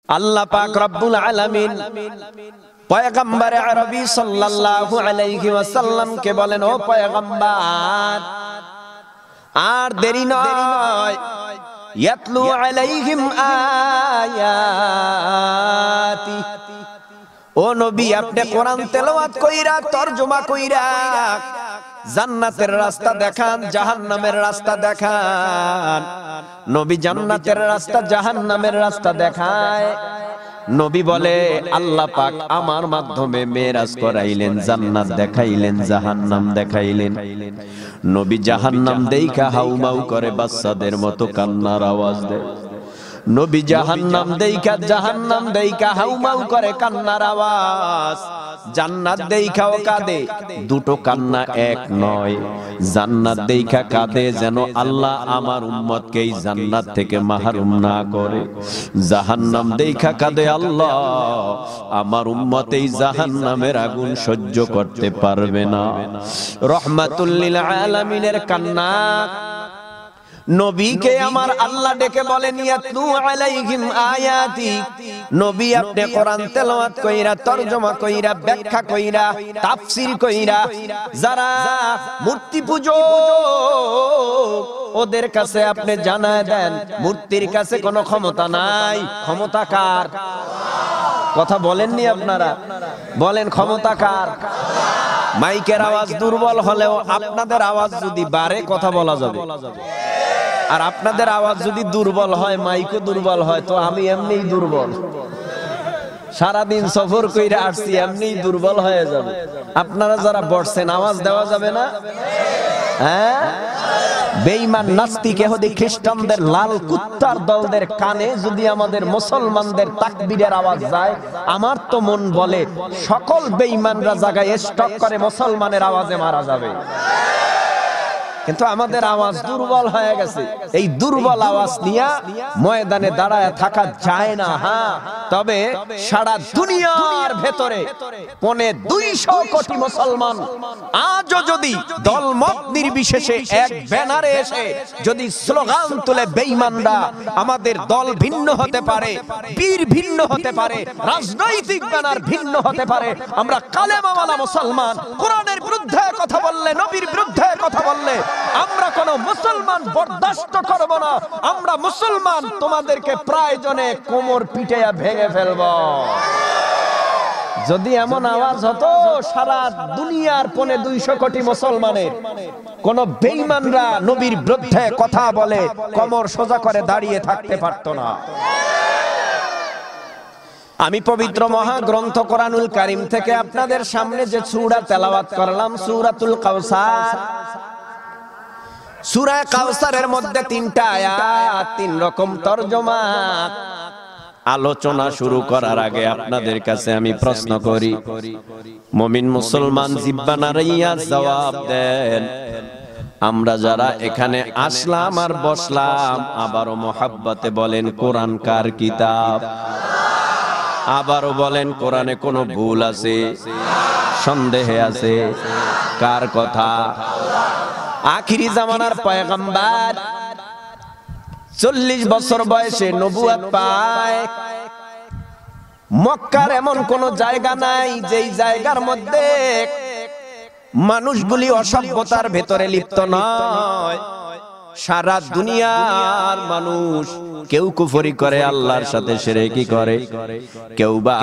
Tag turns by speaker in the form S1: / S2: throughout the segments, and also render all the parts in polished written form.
S1: আল্লাহ পাক রব্বুল আলামিন পয়গম্বর আরবি সাল্লাল্লাহু আলাইহি ওয়াসাল্লাম কে বলেন, ও পয়গম্বর, আর দেরি নয়, ইয়াতলু আলাইহিম আয়াতি, ও নবী আপনি কোরআন তেলাওয়াত কইরা তরজমা কইরা জান্নাতের রাস্তা দেখান, জাহান্নামের রাস্তা দেখান। নবী জান্নাতের রাস্তা জাহান্নামের রাস্তা দেখায়। নবী বলে, আল্লাহ পাক আমার মাধ্যমে মেরাজ করাইলেন, জান্নাত দেখাইলেন, জাহান্নাম দেখাইলেন। নবী জাহান্নাম দেইখা হাউমাউ করে বাচ্চাদের মতো কান্নার আওয়াজ দেয়। নবী জাহান্নাম দেইখা হাউমাউ করে কান্নার আওয়াজ। জান্নাত দেইখাও কাঁদে, দুটো কান্না এক নয়। জান্নাত দেইখা কাঁদে যেন আল্লাহ আমার উম্মতকে এই জান্নাত থেকে মাহরুম না করে। জাহান্নাম দেইখা কাঁদে, আল্লাহ আমার উম্মত এই জাহান্নামের আগুন সহ্য করতে পারবে না। রহমাতুল লিল আলামিনের কান্না। নবীকে আমার আল্লাহ ডেকে বলেন, ইয়াতলু আলাইহিম আয়াতি, নবী আপনি কোরআন তেলাওয়াত কইরা তরজমা কইরা ব্যাখ্যা কইরা তাফসীর কইরা যারা মূর্তি পূজক ওদের কাছে আপনি জানায় দেন, মূর্তির কাছে কোনো ক্ষমতা নাই। ক্ষমতা কার? কথা বলেননি আপনারা, বলেন ক্ষমতা কার? মাইকের আওয়াজ দুর্বল হলেও আপনাদের আওয়াজ যদি বাড়ে কথা বলা যাবে, আর আপনাদের আওয়াজ যদি দুর্বল হয়, মাইকও দুর্বল হয়, তো আমি এমনিই দুর্বল। সারাদিন সফর কইরা আসছি, এমনিই দুর্বল হয়ে যাবে। আপনারা যারা বসছেন আওয়াজ দেওয়া যাবে না? হ্যাঁ, বেঈমান নাস্তিক ইহুদি খ্রিস্টানদের লাল কুত্তার দলদের কানে যদি আমাদের মুসলমানদের তাকবীরের আওয়াজ যায়, আমার তো মন বলে সকল বেঈমানরা জায়গায় স্টক করে মুসলমানের আওয়াজে মারা যাবে। কিন্তু আমাদের আওয়াজ দুর্বল হয়ে গেছে। এই দুর্বল আওয়াজ নিয়ে ময়দানে দাঁড়ায় থাকা যায় না। হ্যাঁ, তবে সারা দুনিয়ার ভেতরে 250 কোটি মুসলমান আজও যদি দলমত নির্বিশেষে এক ব্যানারে এসে যদি স্লোগান তুলে, বেঈমানরা আমাদের দল ভিন্ন হতে পারে, বীর ভিন্ন হতে পারে, রাজনৈতিক ব্যানার ভিন্ন হতে পারে, আমরা কালেমাওয়ালা মুসলমান, কোরআনের বিরুদ্ধে কথা বললে, নবীর বিরুদ্ধে কথা বললে আমরা কোন মুসলমান বরদাস্ত করব না। আমরা মুসলমান তোমাদেরকে প্রয়োজনে কোমর পিটাইয়া ভেঙে ফেলব। যদি এমন আওয়াজ হতো সারা দুনিয়ার 250 কোটি মুসলমানের, কোন বেঈমানরা নবীর বিরুদ্ধে কথা বলে কোমর সোজা করে দাঁড়িয়ে থাকতে পারতো না। আমি পবিত্র মহাগ্রন্থ কোরআনুল কারীম থেকে আপনাদের সামনে যে সূরা তেলাওয়াত করলাম, সূরাতুল কাউসার। সূরা কাউসারের মধ্যে 3টা আয়াত, 3 রকম তরজমা। আলোচনা শুরু করার আগে আপনাদের কাছে আমি প্রশ্ন করি, মুমিন মুসলমান জিহ্বা নাড়াইয়া জবাব দেন, আমরা যারা এখানে আসলাম আর বসলাম, আবারও মোহাব্বতে বলেন কোরআন কার কিতাব? আবারও বলেন কোরআনে কোনো ভুল আছে, সন্দেহে আছে? কার কথা? আখিরি জামানার পয়গম্বর 40 বছর বয়সে নবুয়ত পায়। মক্কার এমন কোন জায়গা নাই যেই জায়গার মধ্যে মানুষগুলি অসভ্যতার ভেতরে লিপ্ত নয়। সারা দুনিয়ার মানুষ কেউ কুফরি করে, আল্লাহর সাথে শিরকি করে, কেউ বা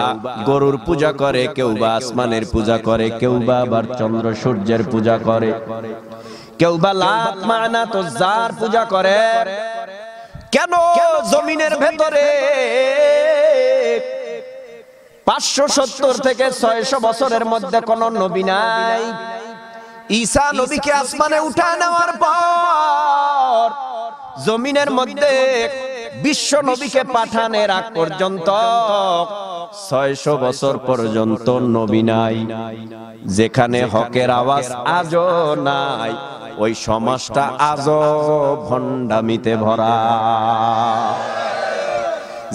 S1: গরুর পূজা করে, কেউ বা আসমানের পূজা করে, কেউ বা আবার চন্দ্র সূর্যের পূজা করে, কেউ বা লাত মানাত উজ্জার পূজা করে। কেন জমিনের ভেতরে 570 থেকে 600 বছরের মধ্যে কোন নবী নাই? ঈসা নবীকে আসমানে উঠায় নেওয়ার পর জমিনের মধ্যে বিশ্ব নবীকে পাঠানোর আগ পর্যন্ত 600 বছর পর্যন্ত নবী নাই। যেখানে হকের আওয়াজ আজও নাই, ওই সমাজটা আজও ভণ্ডামিতে ভরা।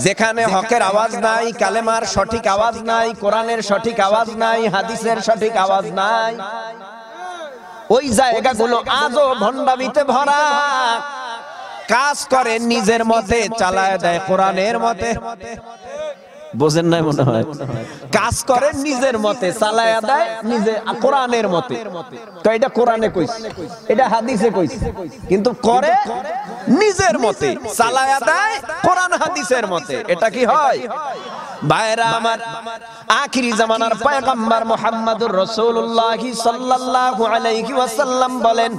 S1: যেখানে হকের আওয়াজ নাই, কালেমার সঠিক আওয়াজ নাই, কোরআনের সঠিক আওয়াজ নাই, হাদিসের সঠিক আওয়াজ নাই, ওই জায়গাগুলো আজও ভণ্ডামিতে ভরা। কাজ করে নিজের মতে, চালায় দেয় কোরআনের মতে। বোঝেন নাই মনে হয়। কাজ করে নিজের মতে, চালায়া দেয় নিজে কোরআনের মতে। তো এটা কোরআনে কইছে, এটা হাদিসে কইছে, কিন্তু করে নিজের মতে, চালায়া দেয় কোরআন হাদিসের মতে। এটা কি হয়? ভাইরা আমার, আখিরি জামানার পয়গম্বর মুহাম্মদুর রাসূলুল্লাহ সাল্লাল্লাহু আলাইহি ওয়াসাল্লাম বলেন,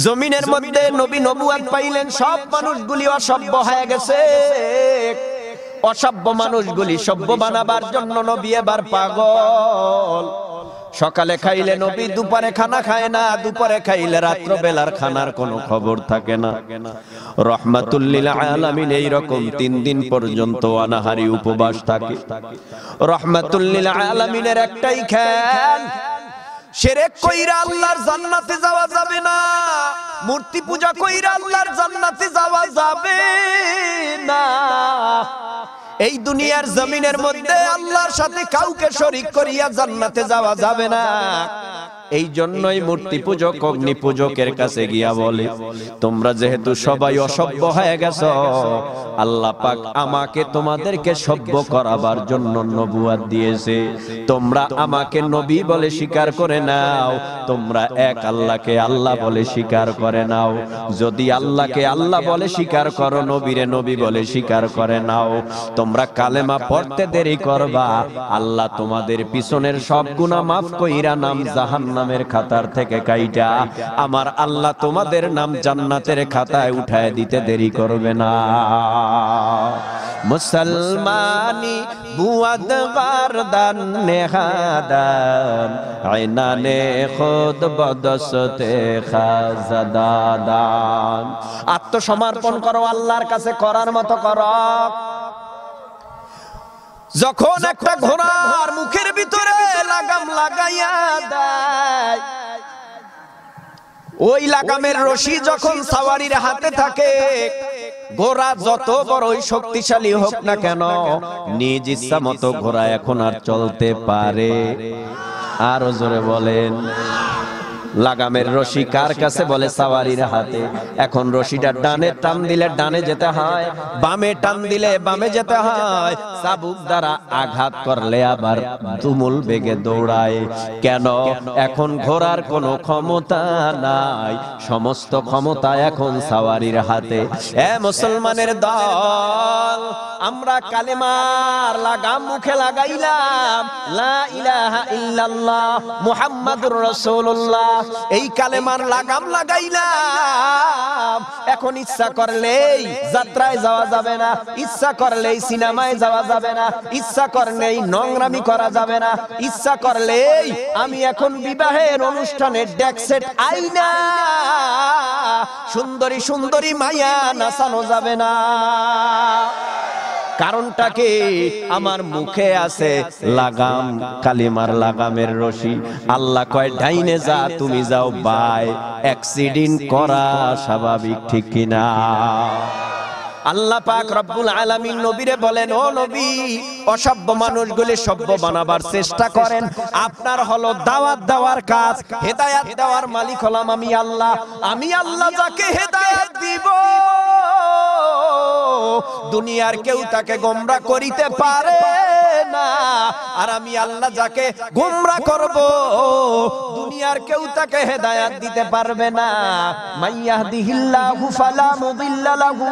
S1: জমিনের মধ্যে নবী নবুয়ত পাইলেন, সব মানুষগুলি অসভ্য হয়ে গেছে। অসভ্য মানুষগুলি সভ্য বানাবার জন্য নবী এবার পাগল। সকালে খাইলে নবী দুপুরে খানা খায় না, দুপুরে খাইলে রাত্র বেলার খানার কোনো খবর থাকে না। রহমাতুল লিল আলামিন এইরকম 3 দিন পর্যন্ত অনাহারি উপবাস থাকে। রহমাতুল লিল আলামিনের একটাই খেয়াল, শিরক কইরা আল্লাহর জান্নাতে যাওয়া যাবে না, মূর্তি পূজা কইরা আল্লাহর জান্নাতে যাওয়া যাবে না। এই দুনিয়ার জমিনের মধ্যে আল্লাহর সাথে কাউকে শরীক করিয়া জান্নাতে যাওয়া যাবে না। এই জন্যই মূর্তি পূজক অগ্নি পূজকের কাছে গিয়া বলে, তোমরা যেহেতু সবাই অসভ্য হয়ে গেছো, আল্লাহ পাক আমাকে তোমাদেরকে সভ্য করাবার জন্য নবুয়ত দিয়েছে। তোমরা আমাকে নবী বলে স্বীকার করে নাও, তোমরা এক আল্লাহকে আল্লাহ বলে স্বীকার করে নাও। যদি আল্লাহকে আল্লাহ বলে স্বীকার করো, নবীরে নবী বলে স্বীকার করে নাও, তোমরা কালেমা পড়তে দেরি করবা, আল্লাহ তোমাদের পিছনের সব গুনাহ মাফ কইরা নাম জাহান্নামের খাতার থেকে কাইটা আমার আল্লাহ তোমাদের নাম জান্নাতের খাতায় উঠায় দিতে দেরি করবে না। মুসলমানি বুয়াদ গারদান নেহাদান আইনানে খুদ বদসতে খাজাদান। আত্মসমর্পণ করো, আল্লাহর কাছে করার মতো করো। যখন একটা ঘোড়ার মুখের ভিতরে লাগাম লাগাইয়া দেয়, ওই লাগামের রশি যখন সাওয়ারির হাতে থাকে, ঘোড়া যত বড়ই শক্তিশালী হোক না কেন, নিজ ইচ্ছা মতো ঘোড়া এখন আর চলতে পারে? আরো জোরে বলেন। লাগামের রশি কার কাছে? বলে সাওয়ারির হাতে। এখন রশিটা ডানে টান দিলে ডানে যেতে হয়, বামে টান দিলে বামে যেতে হয়। চাবুক দ্বারা আঘাত করলে আবার তুমুল বেগে দৌড়ায়। কেন? এখন ঘোড়ার কোনো ক্ষমতা নাই, সমস্ত ক্ষমতা এখন সাওয়ারির হাতে। এ মুসলমানের দল, আমরা কালেমার লাগাম মুখে লাগাইলাম, লা ইলাহা ইল্লাল্লাহ মুহাম্মাদুর রাসূলুল্লাহ, এই কালেমার লাগাম লাগাইলাম। এখন ইচ্ছা করলেই যাত্রায় যাওয়া যাবে না, ইচ্ছা করলেই সিনেমায় যাওয়া যাবে না, ইচ্ছা করলেই নোংরামি করা যাবে না, ইচ্ছা করলেই আমি এখন বিবাহের অনুষ্ঠানে ডেকসেট আইনা সুন্দরী সুন্দরী মাইয়া নাচানো যাবে না। কারণটা কি? আমার মুখে আছে লাগাম, কালিমার লাগামের রশি। আল্লাহ কয় ডাইনে যা, তুমি যাও বাই। অ্যাক্সিডেন্ট করা স্বাভাবিক, ঠিক কিনা? আল্লাহ পাক রব্বুল আলামিন নবীরে বলেন, ও নবী, অসভ্য মানুষগুলি সভ্য বানাবার চেষ্টা করেন। আপনার হলো দাওয়াত দেওয়ার কাজ, হেদায়েত দেওয়ার মালিক হলাম আমি আল্লাহ। আমি আল্লাহ যাকে হেদায়েত দিব, দুনিয়ার কেউ তাকে গোমরাহ করিতে পারে না। আর আমি আল্লাহ যাকে গোমরাহ করব, দুনিয়ার কেউ তাকে হেদায়েত দিতে পারবে না। মাইয়াহদিহিল্লাহু ফালা মুদিল্লা লাহু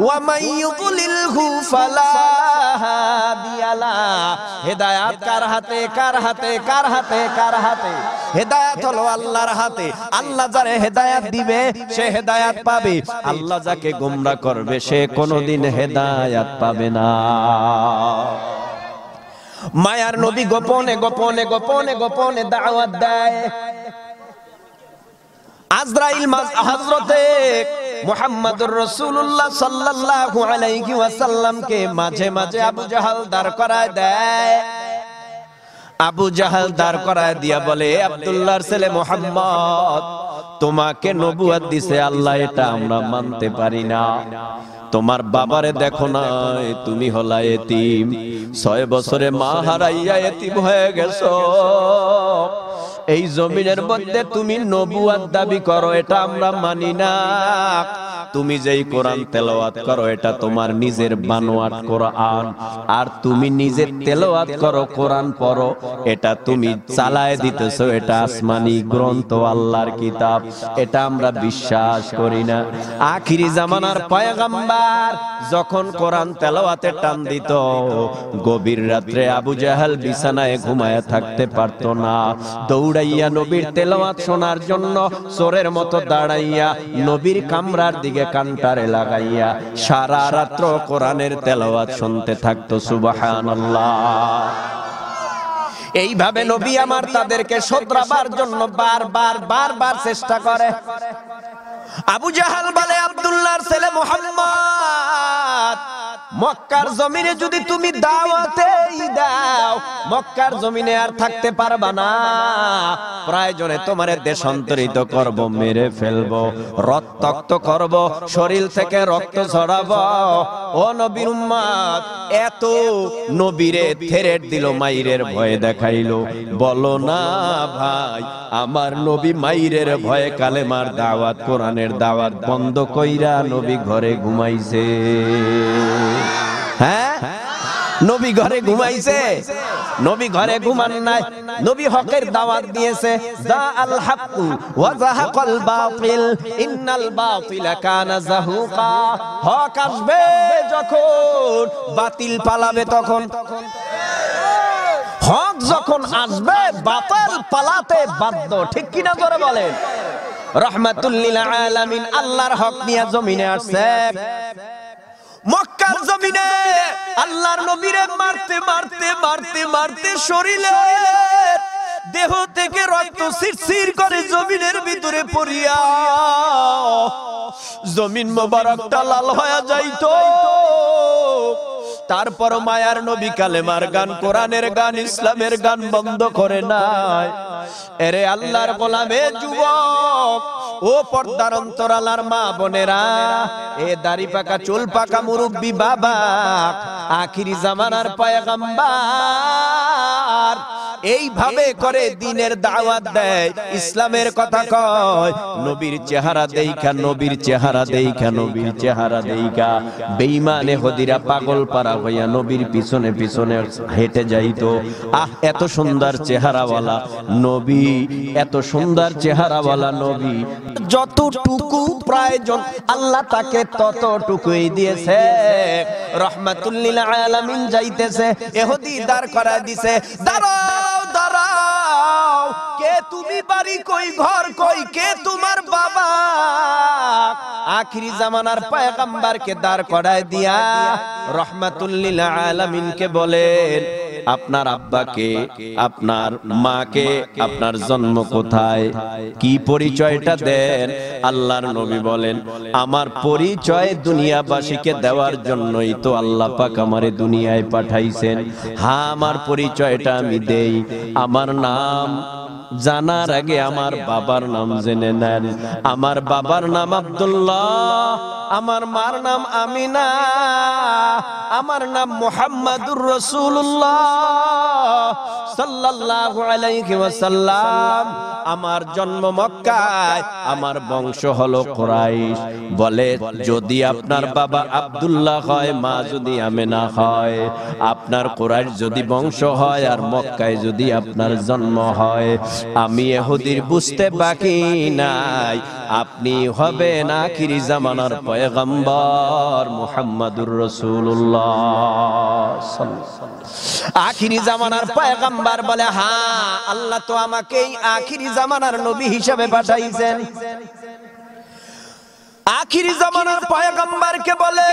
S1: ওয়া মাইয়ুদ্লিলহু ফালা হাদিয়া লা। হেদায়েত কার হাতে? কার হাতে? কার হাতে? কার হাতে? হেদায়েত হলো আল্লাহর হাতে। আল্লাহ যারে হেদায়েত দিবে সে হেদায়েত পাবে, আল্লাহ যাকে গোমরাহ করবে সে কোনোদিন হেদায়েত পাবে না। মায়ার নবী গোপনে গোপনে গোপনে গোপনে দাওয়াত দেয়। আজরাইল হযরতে মুহাম্মদুর রাসূলুল্লাহ সাল্লাল্লাহু আলাইহি ওয়াসাল্লামকে মাঝে মাঝে আবু জাহাল দাঁড় করায় দেয়। আবু জাহাল দাঁড় করায় দিয়া বলে, আব্দুল্লাহর ছেলে মুহাম্মদ, তোমাকে নবুয়ত দিছে আল্লাহ, এটা আমরা মানতে পারি না। তোমার বাবারে দেখো না, তুমি হলা এতিম, 6 বছরে মা হারাইয়া এতিম হয়ে গেছো। এই জমিনের মধ্যে তুমি নবুয়ত দাবি করো, এটা আমরা মানি না। তুমি যেই কোরআন তেলাওয়াত করো এটা তোমার নিজের বানোয়াট কোরআন, আর তুমি নিজে তেলাওয়াত করো কোরআন পড়ো এটা তুমি চালায় দিতেছো, এটা আসমানি গ্রন্থ আল্লাহর কিতাব, এটা আমরা বিশ্বাস করি না। আখিরি জামানার পয়গম্বর যখন কোরআন তেলাওয়াতে টান দিত, গভীর রাত্রে আবু জাহেল বিছানায় ঘুমায় থাকতে পারতো না, দৌড়াইয়া নবীর তেলাওয়াত শোনার জন্য চোরের মতো দাঁড়াইয়া নবীর কামরার দিকে কানটারে লাগাইয়া সারা রাত্র কোরআনের তেলাওয়াত শুনতে থাকতো। সুবহানাল্লাহ। এইভাবে নবী আমার তাদেরকে শোধরাবার জন্য বারবার চেষ্টা করে। আবু জাহাল বলে, আব্দুল্লাহর ছেলে মুহাম্মদ, মক্কার জমিনে যদি তুমি দাওয়াতেই দাও, মক্কার জমিনে আর থাকতে পারবা না, প্রয়োজনে তোমারে দেশান্তরিত করব, মেরে ফেলবো, রক্তাক্ত করব, শরীর থেকে রক্ত ঝরাবো। ও নবীর উম্মত, এত নবীরে থেরেট দিল, মাইরের ভয়ে দেখাইলো। বলো না ভাই, আমার নবী মাইরের ভয়ে কালেমার দাওয়াত, কোরআনের দাওয়াত বন্ধ কইরা নবী ঘরে ঘুমাইছে। হ্যাঁ, নবী ঘরে ঘুমাইছে? নবী ঘরে ঘুমান নাই, নবী হকের দাওয়াত দিয়েছে। যা আল হাক্কু ওয়া যাহাকাল বাতিল ইন্নাল বাতিলা কানা যাহুকা। হক আসবে যখন, বাতিল পালাবে তখন। হক যখন আসবে, বাতিল পালাতে বাধ্য। ঠিক কিনা জোরে বলেন? রাহমাতুল লিল আলামিন আল্লাহর হক নিয়ে জমিনে আসছে। মক্কার জমিনে আল্লাহর নবীরে মারতে মারতে মারতে মারতে শরীরে দেহ থেকে রক্ত শিরশির করে জমিনের ভিতরে পড়িয়া জমিন মোবারকটা লাল হয়ে যাইতো। তারপর মায়ার নবী কালেমার গান, কোরআনের গান, ইসলামের গান বন্ধ করে নাই। এরে আল্লাহর গোলামে যুবক, ও পর্দার অন্তরালার মা বোনেরা, এ দাড়ি পাকা চুল পাকা মুরব্বী বাবা, আখিরি জামানার পয়গম্বর এইভাবে করে দিনের দাওয়াত দেয়, ইসলামের কথা কয়। নবীর চেহারা দেইখা, নবীর চেহারা দেইখা, নবীর চেহারা দেইখা বেঈমানে হদিরা পাগল পারা হইয়া নবীর পিছনে পিছনে হেঁটে যাইতো। এত সুন্দর চেহারাওয়ালা নবী, এত সুন্দর চেহারাওয়ালা নবী, যতটুকু প্রয়োজন আল্লাহ তাকে ততটুকুই দিয়েছে। রাহমাতুল লিল আলামিন যাইতেছে, এহুদি দাঁড় করায় দিছে, দাঁড়াও দাঁড়াও, কে তুমি, বাড়ি কই, ঘর কই, কে তোমার বাবা? আখিরি জামানার পয়গম্বরকে দাঁড় করায় দিয়া রাহমাতুল লিল আলামিনকে বলেন, আপনার আব্বাকে, আপনার মাকে, আপনার জন্ম কোথায়, কি পরিচয়টা দেন। আল্লাহর নবী বলেন, আমার পরিচয় দুনিয়াবাসীকে দেওয়ার জন্যই তো আল্লাহ পাক আমারে দুনিয়ায় পাঠাইছেন। হ্যাঁ, আমার পরিচয়টা আমি দেই। আমার নাম জানার আগে আমার বাবার নাম জেনে নেন। আমার বাবার নাম আব্দুল্লাহ, আমার মার নাম আমিনা, আমার নাম মুহাম্মাদুর রাসূলুল্লাহ সাল্লাল্লাহু আলাইহি ওয়াসাল্লাম। আমার জন্ম মক্কায়, আমার বংশ হলো কুরাইশ। বলে, যদি আপনার বাবা আব্দুল্লাহ হয়, মা যদি আমিনা হয়, আপনার কুরাইশ যদি বংশ হয়, আর মক্কায় যদি আপনার জন্ম হয়, আমি ইহুদির বুঝতে বাকি নাই, আপনি হবেন আখিরি জামানার পয়গম্বর মুহাম্মাদুর রাসূলুল্লাহ আখিরি জামানার পয়গম্বর। বলে, হ্যাঁ, আল্লাহ তো আমাকে আখিরি জামানার নবী হিসেবে পাঠাইছেন। আখিরি জামানার পয়গম্বরকে বলে,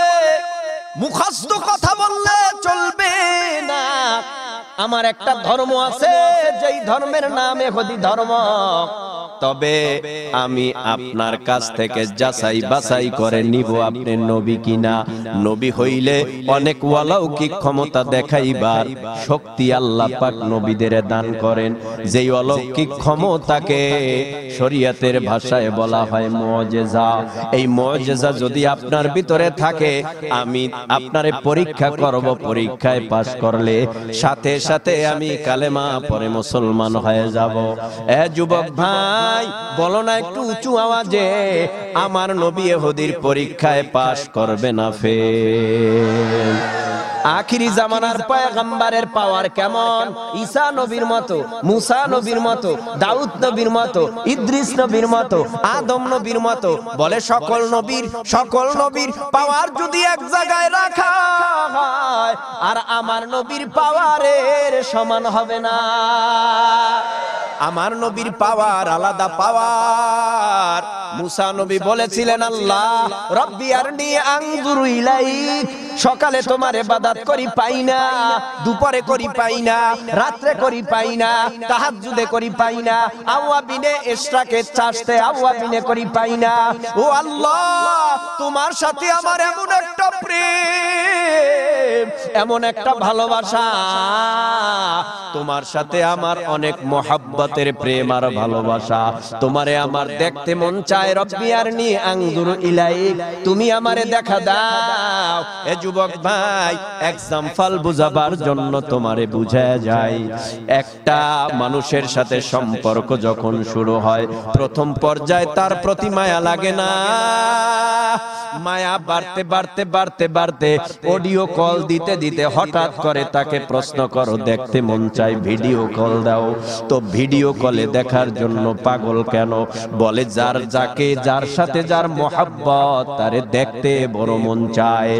S1: মুখস্থ কথা বললে চলবে না, আমার একটা ধর্ম আছে, যেই ধর্মের নাম ইহুদি ধর্ম। তবে আমি আপনার কাছ থেকে যাচাই বাছাই করে নিব আপনি নবী কিনা। নবী হইলে অনেক অলৌকিক ক্ষমতা দেখাইবার শক্তি আল্লাহ পাক নবীদের দান করেন, যেই অলৌকিক ক্ষমতাকে শরীয়তের ভাষায় বলা হয় মুজিজা। এই মুজিজা যদি আপনার ভিতরে থাকে, আমি আপনারে পরীক্ষা করব, পরীক্ষায় পাস করলে সাথে সাথে আমি কালেমা পড়ে মুসলমান হয়ে যাব। এ যুবক ভাই, নাই, বলো না একটু উঁচু আওয়াজে, আমার নবী ইহুদির পরীক্ষায় পাশ করবে না ফেল। আখিরি জামানার পয়গম্বরের পাওয়ার কেমন? ঈসা নবীর মতো, মুসা নবীর মতো, দাউদ নবীর মতো, ইদ্রিস নবীর মতো, আদম নবীর মতো। বলে সকল নবীর পাওয়ার যদি এক জায়গায় রাখা হয়, আর আমার নবীর পাওয়ারের সমান হবে না। আমার নবীর পাওয়ার আলাদা পাওয়ার। মুসা নবী বলেছিলেন, আল্লাহ রব্বি আরনি আনজুরু ইলাইক, সকালে তোমার ইবাদত করি পাই না, দুপুরে করি পাই না, রাত্রে করি পাই না, তাহাজ্জুদে করি পাই না, আওয়াবিনে ইশরাকে চাষতে আওয়াবিনে করি পাই না। ও আল্লাহ, তোমার সাথে আমার এমন একটা প্রেম, এমন একটা ভালোবাসা, তোমার সাথে আমার অনেক মহব্বতের প্রেম আর ভালোবাসা, তোমারে আমার দেখতে মন চায়। রব্বি আরনি আনজুরু ইলাইক, তুমি আমারে দেখা দাও। এ যুবক ভাই, এক্সাম্পল বুঝাবার জন্য তোমারে বুঝায় যায়, একটা মানুষের সাথে সম্পর্ক যখন শুরু হয়, প্রথম পর্যায়ে তার প্রতি মায়া লাগে না। মায়া বাড়তে বাড়তে বাড়তে বাড়তে অডিও কল দিতে দিতে হঠাৎ করে তাকে প্রশ্ন করো, দেখতে মন চাই, ভিডিও কল দাও। তো ভিডিও কলে দেখার জন্য পাগল কেন? বলে যার সাথে যার মোহাব্বত, তারে দেখতে বড় মন চায়।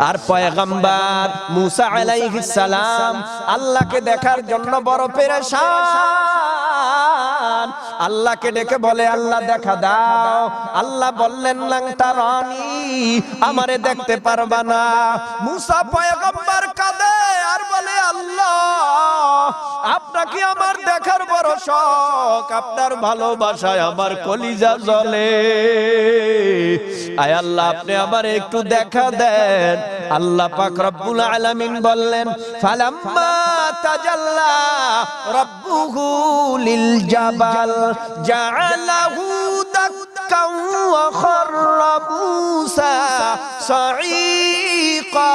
S1: আর পয়গম্বর মুসা আলাইহিস সালাম আল্লাহকে দেখার জন্য বড় পেরেশান। আল্লাহকে ডেকে বলে, আল্লাহ দেখা দাও। আল্লাহ বললেন, লাং তারানি, আমারে দেখতে পারবা না। মুসা পয়গম্বর কাঁদে আর বলে, আল্লাহ আপনাকে আমার দেখার বড় শখ, আপনার ভালোবাসায় আমার কলিজা জ্বলে। আয় আল্লাহ, আপনি আমার একটু দেখা দেন। আল্লাহ পাক রব্বুল আলামিন বললেন, ফালাম্মা তাজাল্লা রাব্বুহু লিল জাবাল জাআলাহু দাক্কান ওয়া খাররা মূসা সাঈকা।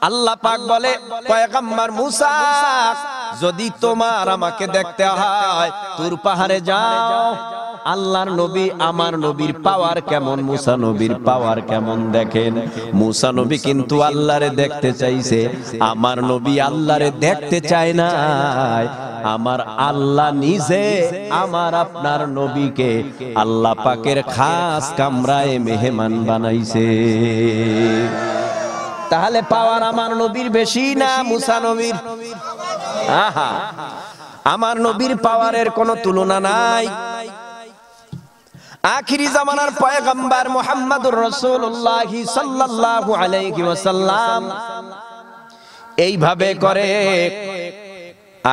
S1: আল্লাহ পাক বলে, পয়গম্বর মুসা, যদি তোমার আমাকে দেখতে হয়, তুর পাহাড়ে যাও। আল্লাহর নবী, আমার নবীর পাওয়ার কেমন, মুসা নবীর পাওয়ার কেমন দেখেন। মুসা নবী কিন্তু আল্লাহরে দেখতে চাইছে, আমার নবী আল্লাহরে দেখতে চায় না। আমার আল্লাহ নিজে আমার আপনার নবীকে আল্লাহ পাকের খাস কামরায় মেহমান বানাইছে। তাহলে পাওয়ার আমার নবীর বেশি না মুসা নবীর? আহা, আমার নবীর পাওয়ারের কোনো তুলনা নাই। আখিরি জামানার পয়গম্বর মুহাম্মদুর রাসূলুল্লাহ সাল্লাল্লাহু আলাইহি ওয়াসাল্লাম এইভাবে করে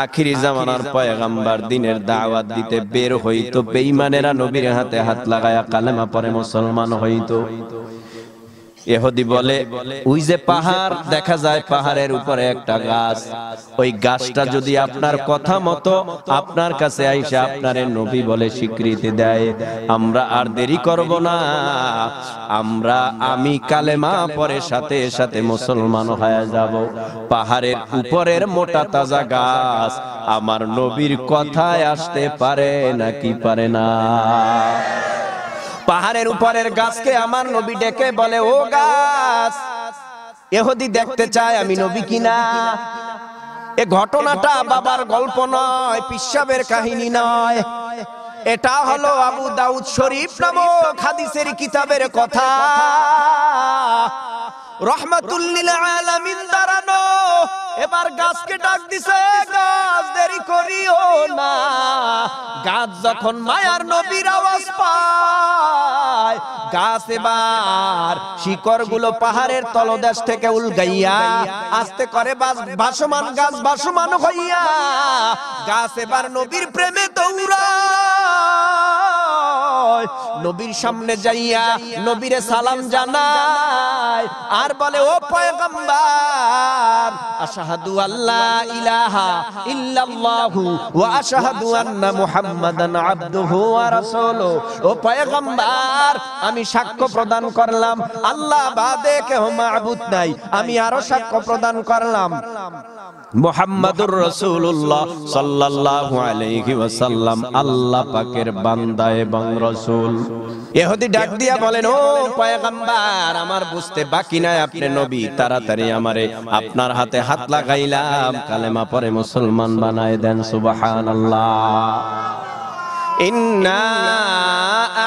S1: আখিরি জামানার পয়গম্বর দিনের দাওয়াত দিতে বের হইতো। বেঈমানেরা নবীর হাতে হাত লাগায়া কালেমা পড়ে মুসলমান হইতো। ইহুদি বলে, ওই যে পাহাড় দেখা যায়, পাহাড়ের উপরে একটা গাছ, ওই গাছটা যদি আপনার কথা মতো আপনার কাছে আইসা আপনারে নবী বলে স্বীকৃতি দেয়, আমরা আর দেরি করব না, আমি কালেমা পরে সাথে সাথে মুসলমান হয়ে যাব। পাহাড়ের উপরের মোটা তাজা গাছ আমার নবীর কথায় আসতে পারে নাকি পারে না? পাহাড়ের উপরের গাছকে আমার নবী ডেকে বলে, ও গাছ, ইহুদি দেখতে চায় আমি নবী কিনা। এ ঘটনাটা বাবার গল্প নয়, পিসাবের কাহিনী নয়, এটা হলো আবু দাউদ শরীফ নামক হাদিসের কিতাবের কথা। রহমাতুল লিল আলামিন দাঁড়ানো, এবার গাছকে ডাক দিছে, গাছ দেরি করিও না। গাছ যখন মায়ার নবীর আওয়াজ পায়, গাছ এবার শিকড়গুলো পাহাড়ের তলদেশ থেকে উলগাইয়া আস্তে করে ভাসমান, গাছ ভাসমান হইয়া গাছ এবার নবীর প্রেমে দৌড়ায়। নবীর সামনে যাইয়া নবীরে সালাম জানায় আর বলে, ও পয়গম্বর, আশহাদু আল্লা ইলাহা ইল্লাল্লাহু ওয়া আশহাদু আন্না মুহাম্মাদান আবদুহু ওয়া রাসূলুহু। ও পয়গম্বর, আমি সাক্ষ্য প্রদান করলাম আল্লাহ বাদে কেউ মাবুদ নাই, আমি আরো সাক্ষ্য প্রদান করলাম মুহাম্মাদুর রাসূলুল্লাহ সাল্লাল্লাহু আলাইহি ওয়াসাল্লাম আল্লাহ পাকের বান্দা এবং রাসূল। ইহুদি ডাক দিয়া বলেন, ও পয়গম্বর, আমার বুঝতে বাকি নাই আপনি নবী, তাড়াতাড়ি আমারে আপনার হাতে হাত লাগাইলাম, কালেমা পড়ে মুসলমান বানায় দেন। সুবহানাল্লাহ। ইন্না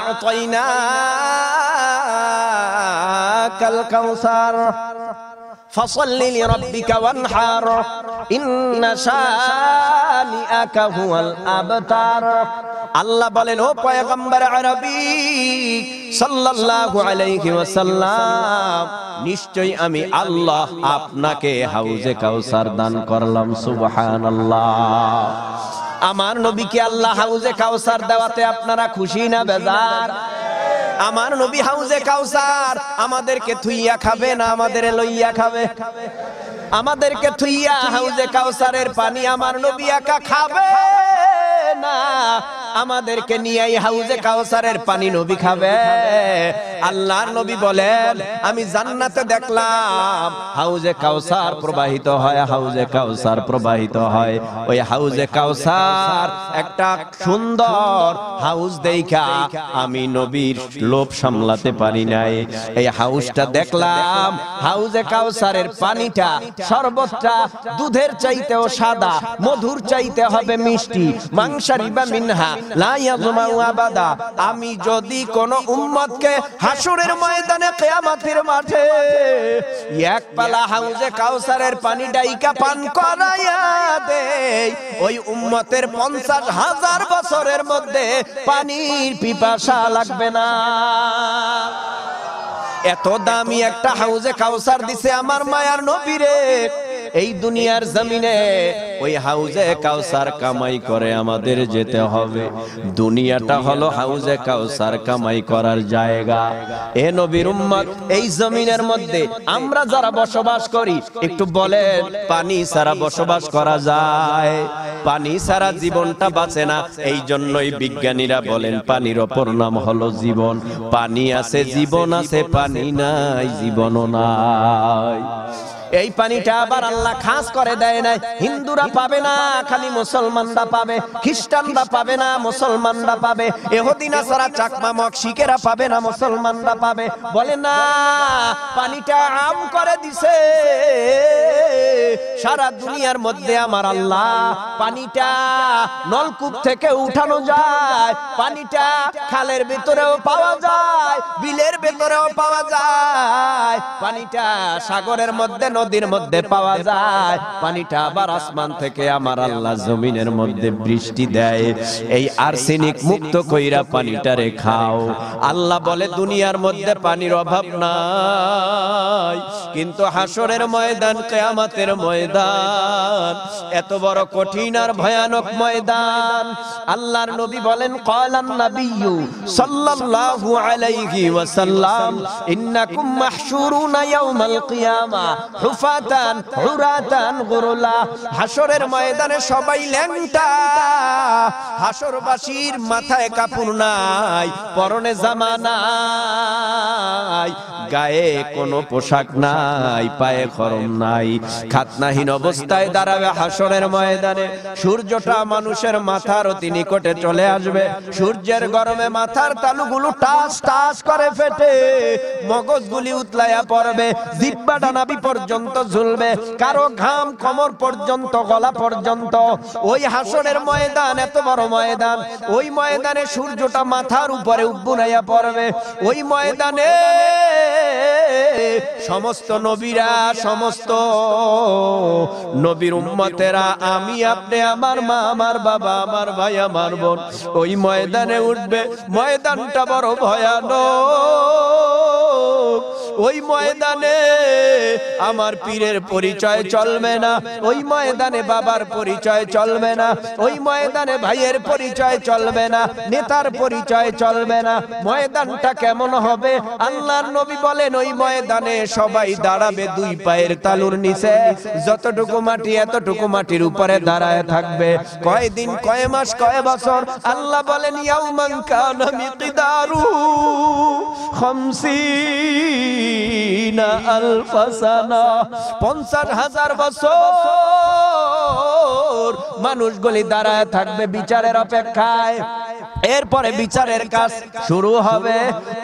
S1: আ'তাইনাকাল কাউসার ফাসাল্লি লিরাব্বিকা ওয়ানহার ইন্না শানিআকা হুয়াল আবতার। আল্লাহ বলেন, ও পয়গম্বর আরবি সাল্লাল্লাহু আলাইহি ওয়াসাল্লাম, নিশ্চয়ই আমি আল্লাহ আপনাকে হাউজে কাউসার দান করলাম। সুবহানাল্লাহ। আমার নবীকে আল্লাহ হাউজে কাউসার দেওয়াতে আপনারা খুশি না বেজার? আমার নবী হাউজে কাউসার আমাদেরকে থুইয়া খাবে না আমাদের লইয়া খাবে? আমাদেরকে থুইয়া হাউজে কাউসারের পানি আমার নবী একা খাবে না, আমাদেরকে নিয়ে হাউজে কাউসারের পানি নবী খাবে। আল্লাহর নবী বলেন, আমি জান্নাতে দেখলাম হাউজে কাউসার প্রবাহিত হয়, হাউজে কাউসার প্রবাহিত হয়। ওই হাউজে কাউসার একটা সুন্দর হাউস দেখা আমি নবীর লোভ সামলাতে পারি নাই। এই হাউসটা দেখলাম, হাউজে কাউসারের পানিটা, শরবতটা দুধের চাইতেও সাদা, মধুর চাইতে হবে মিষ্টি। মাংসারিবা মিনহা লা ইয়াজমাউ আবাদা। আমি যদি কোন উম্মতকে হাসরের ময়দানে কিয়ামতের মাঠে এক পালা হাউজে কাউসারের পানি ডাইকা পান করাইয়া দেই, ওই উম্মতের 50,000 বছরের মধ্যে পানির পিপাসা লাগবে না। এত দামি একটা হাউজে কাউসার দিছে আমার মায়ার নবীরে। এই দুনিয়ার জমিনে ওই হাউজে কাউসার কামাই করে আমাদের যেতে হবে। দুনিয়াটা হলো হাউজে কাউসার কামাই করার জায়গা। এ নবীর উম্মত, এই জমিনের মধ্যে আমরা যারা বসবাস করি, একটু বলেন পানি ছাড়া বসবাস করা যায়? পানি ছাড়া জীবনটা বাঁচে না। এই জন্যই বিজ্ঞানীরা বলেন পানির অপর নাম হলো জীবন। পানি আছে জীবন আছে, পানি নাই জীবনও নাই। এই পানিটা আবার আল্লাহ খাস করে দেয় নাই। হিন্দুরা পাবে না, খালি মুসলমানরা পাবে। খ্রিস্টানরা পাবে না, মুসলমানরা পাবে। ইহুদি নাসারা চাকমা মক্সিকেরা পাবে না, মুসলমানরা পাবে। বলে না, পানিটা আম করে দিছে সারা দুনিয়ার মধ্যে আমার আল্লাহ। পানিটা নলকূপ থেকে উঠানো যায়, পানিটা খালের ভিতরেও পাওয়া যায়, বিলের ভিতরেও পাওয়া যায়, পানিটা সাগরের মধ্যে, নদীর মধ্যে পাওয়া যায়। পানিটা আবার আসমান থেকে আমার আল্লাহ জমিনের মধ্যে বৃষ্টি দেয়। এই আর্সেনিক মুক্ত কইরা পানিটারে খাও। আল্লাহ বলে দুনিয়ার মধ্যে পানির অভাব নাই, কিন্তু হাসরের ময়দান, কিয়ামতের ময়দান এত বড় কঠিন আর ভয়ানক ময়দান। আল্লাহর নবী বলেন, ক্বালান নাবিয়্যু সাল্লাল্লাহু আলাইহি ওয়াসাল্লাম, ইন্নাকুম মাহশুরুনা ইয়াউমাল কিয়ামা হুফাতান উরাতান গুরুলা। হাসরের ময়দানে সবাই ল্যাংটা। হাসরবাসীর মাথায় কাপড় নাই, পরনে জামা নাই, গায়ে কোনো পোশাক নাই, পায়ে খরম নাই, খাতনাহীন অবস্থায় দাঁড়াবে হাসরের ময়দানে। সূর্যটা মানুষের মাথার অতি নিকটে চলে আসবে। সূর্যের গরমে মাথার তালুগুলো টাস টাস করে ফেটে, মগজগুলি উতলায়া পড়বে, জিহ্বাটা নাভি পর্যন্ত ঝুলবে, কারো ঘাম কোমর পর্যন্ত, গলা পর্যন্ত। ওই হাসরের ময়দান এত বড় ময়দান। ওই ময়দানে সূর্যটা মাথার উপরে উব্বুনাইয়া পড়বে। ওই ময়দানে সমস্ত নবীরা, সমস্ত নবীর উম্মতেরা, আমি আপনি, আমার মা, আমার বাবা, আমার ভাই, আমার বোন ওই ময়দানে উঠবে। ময়দানটা বড় ভয়ানক। ওই ময়দানে আমার পীরের পরিচয় চলবে না, ওই ময়দানে বাবার পরিচয় চলবে না, ওই ময়দানে ভাইয়ের পরিচয় চলবে না, নেতার পরিচয় চলবে না। ময়দানটা কেমন হবে? আল্লাহর নবী বলেন, ওই ময়দানে সবাই দাঁড়াবে দুই পায়ের তালুর নিচে। যতটুকু মাটি এতটুকু মাটির উপরে দাঁড়ায় থাকবে। কয় দিন, কয় মাস, কয় বছর? আল্লাহ বলেন, ইয়াউমান কানা মিকদারুহু 50,000 সানা, 50,000 বছর মানুষগুলি দাঁড়ায় থাকবে বিচারের অপেক্ষায়। এরপরে বিচারের কাজ শুরু হবে।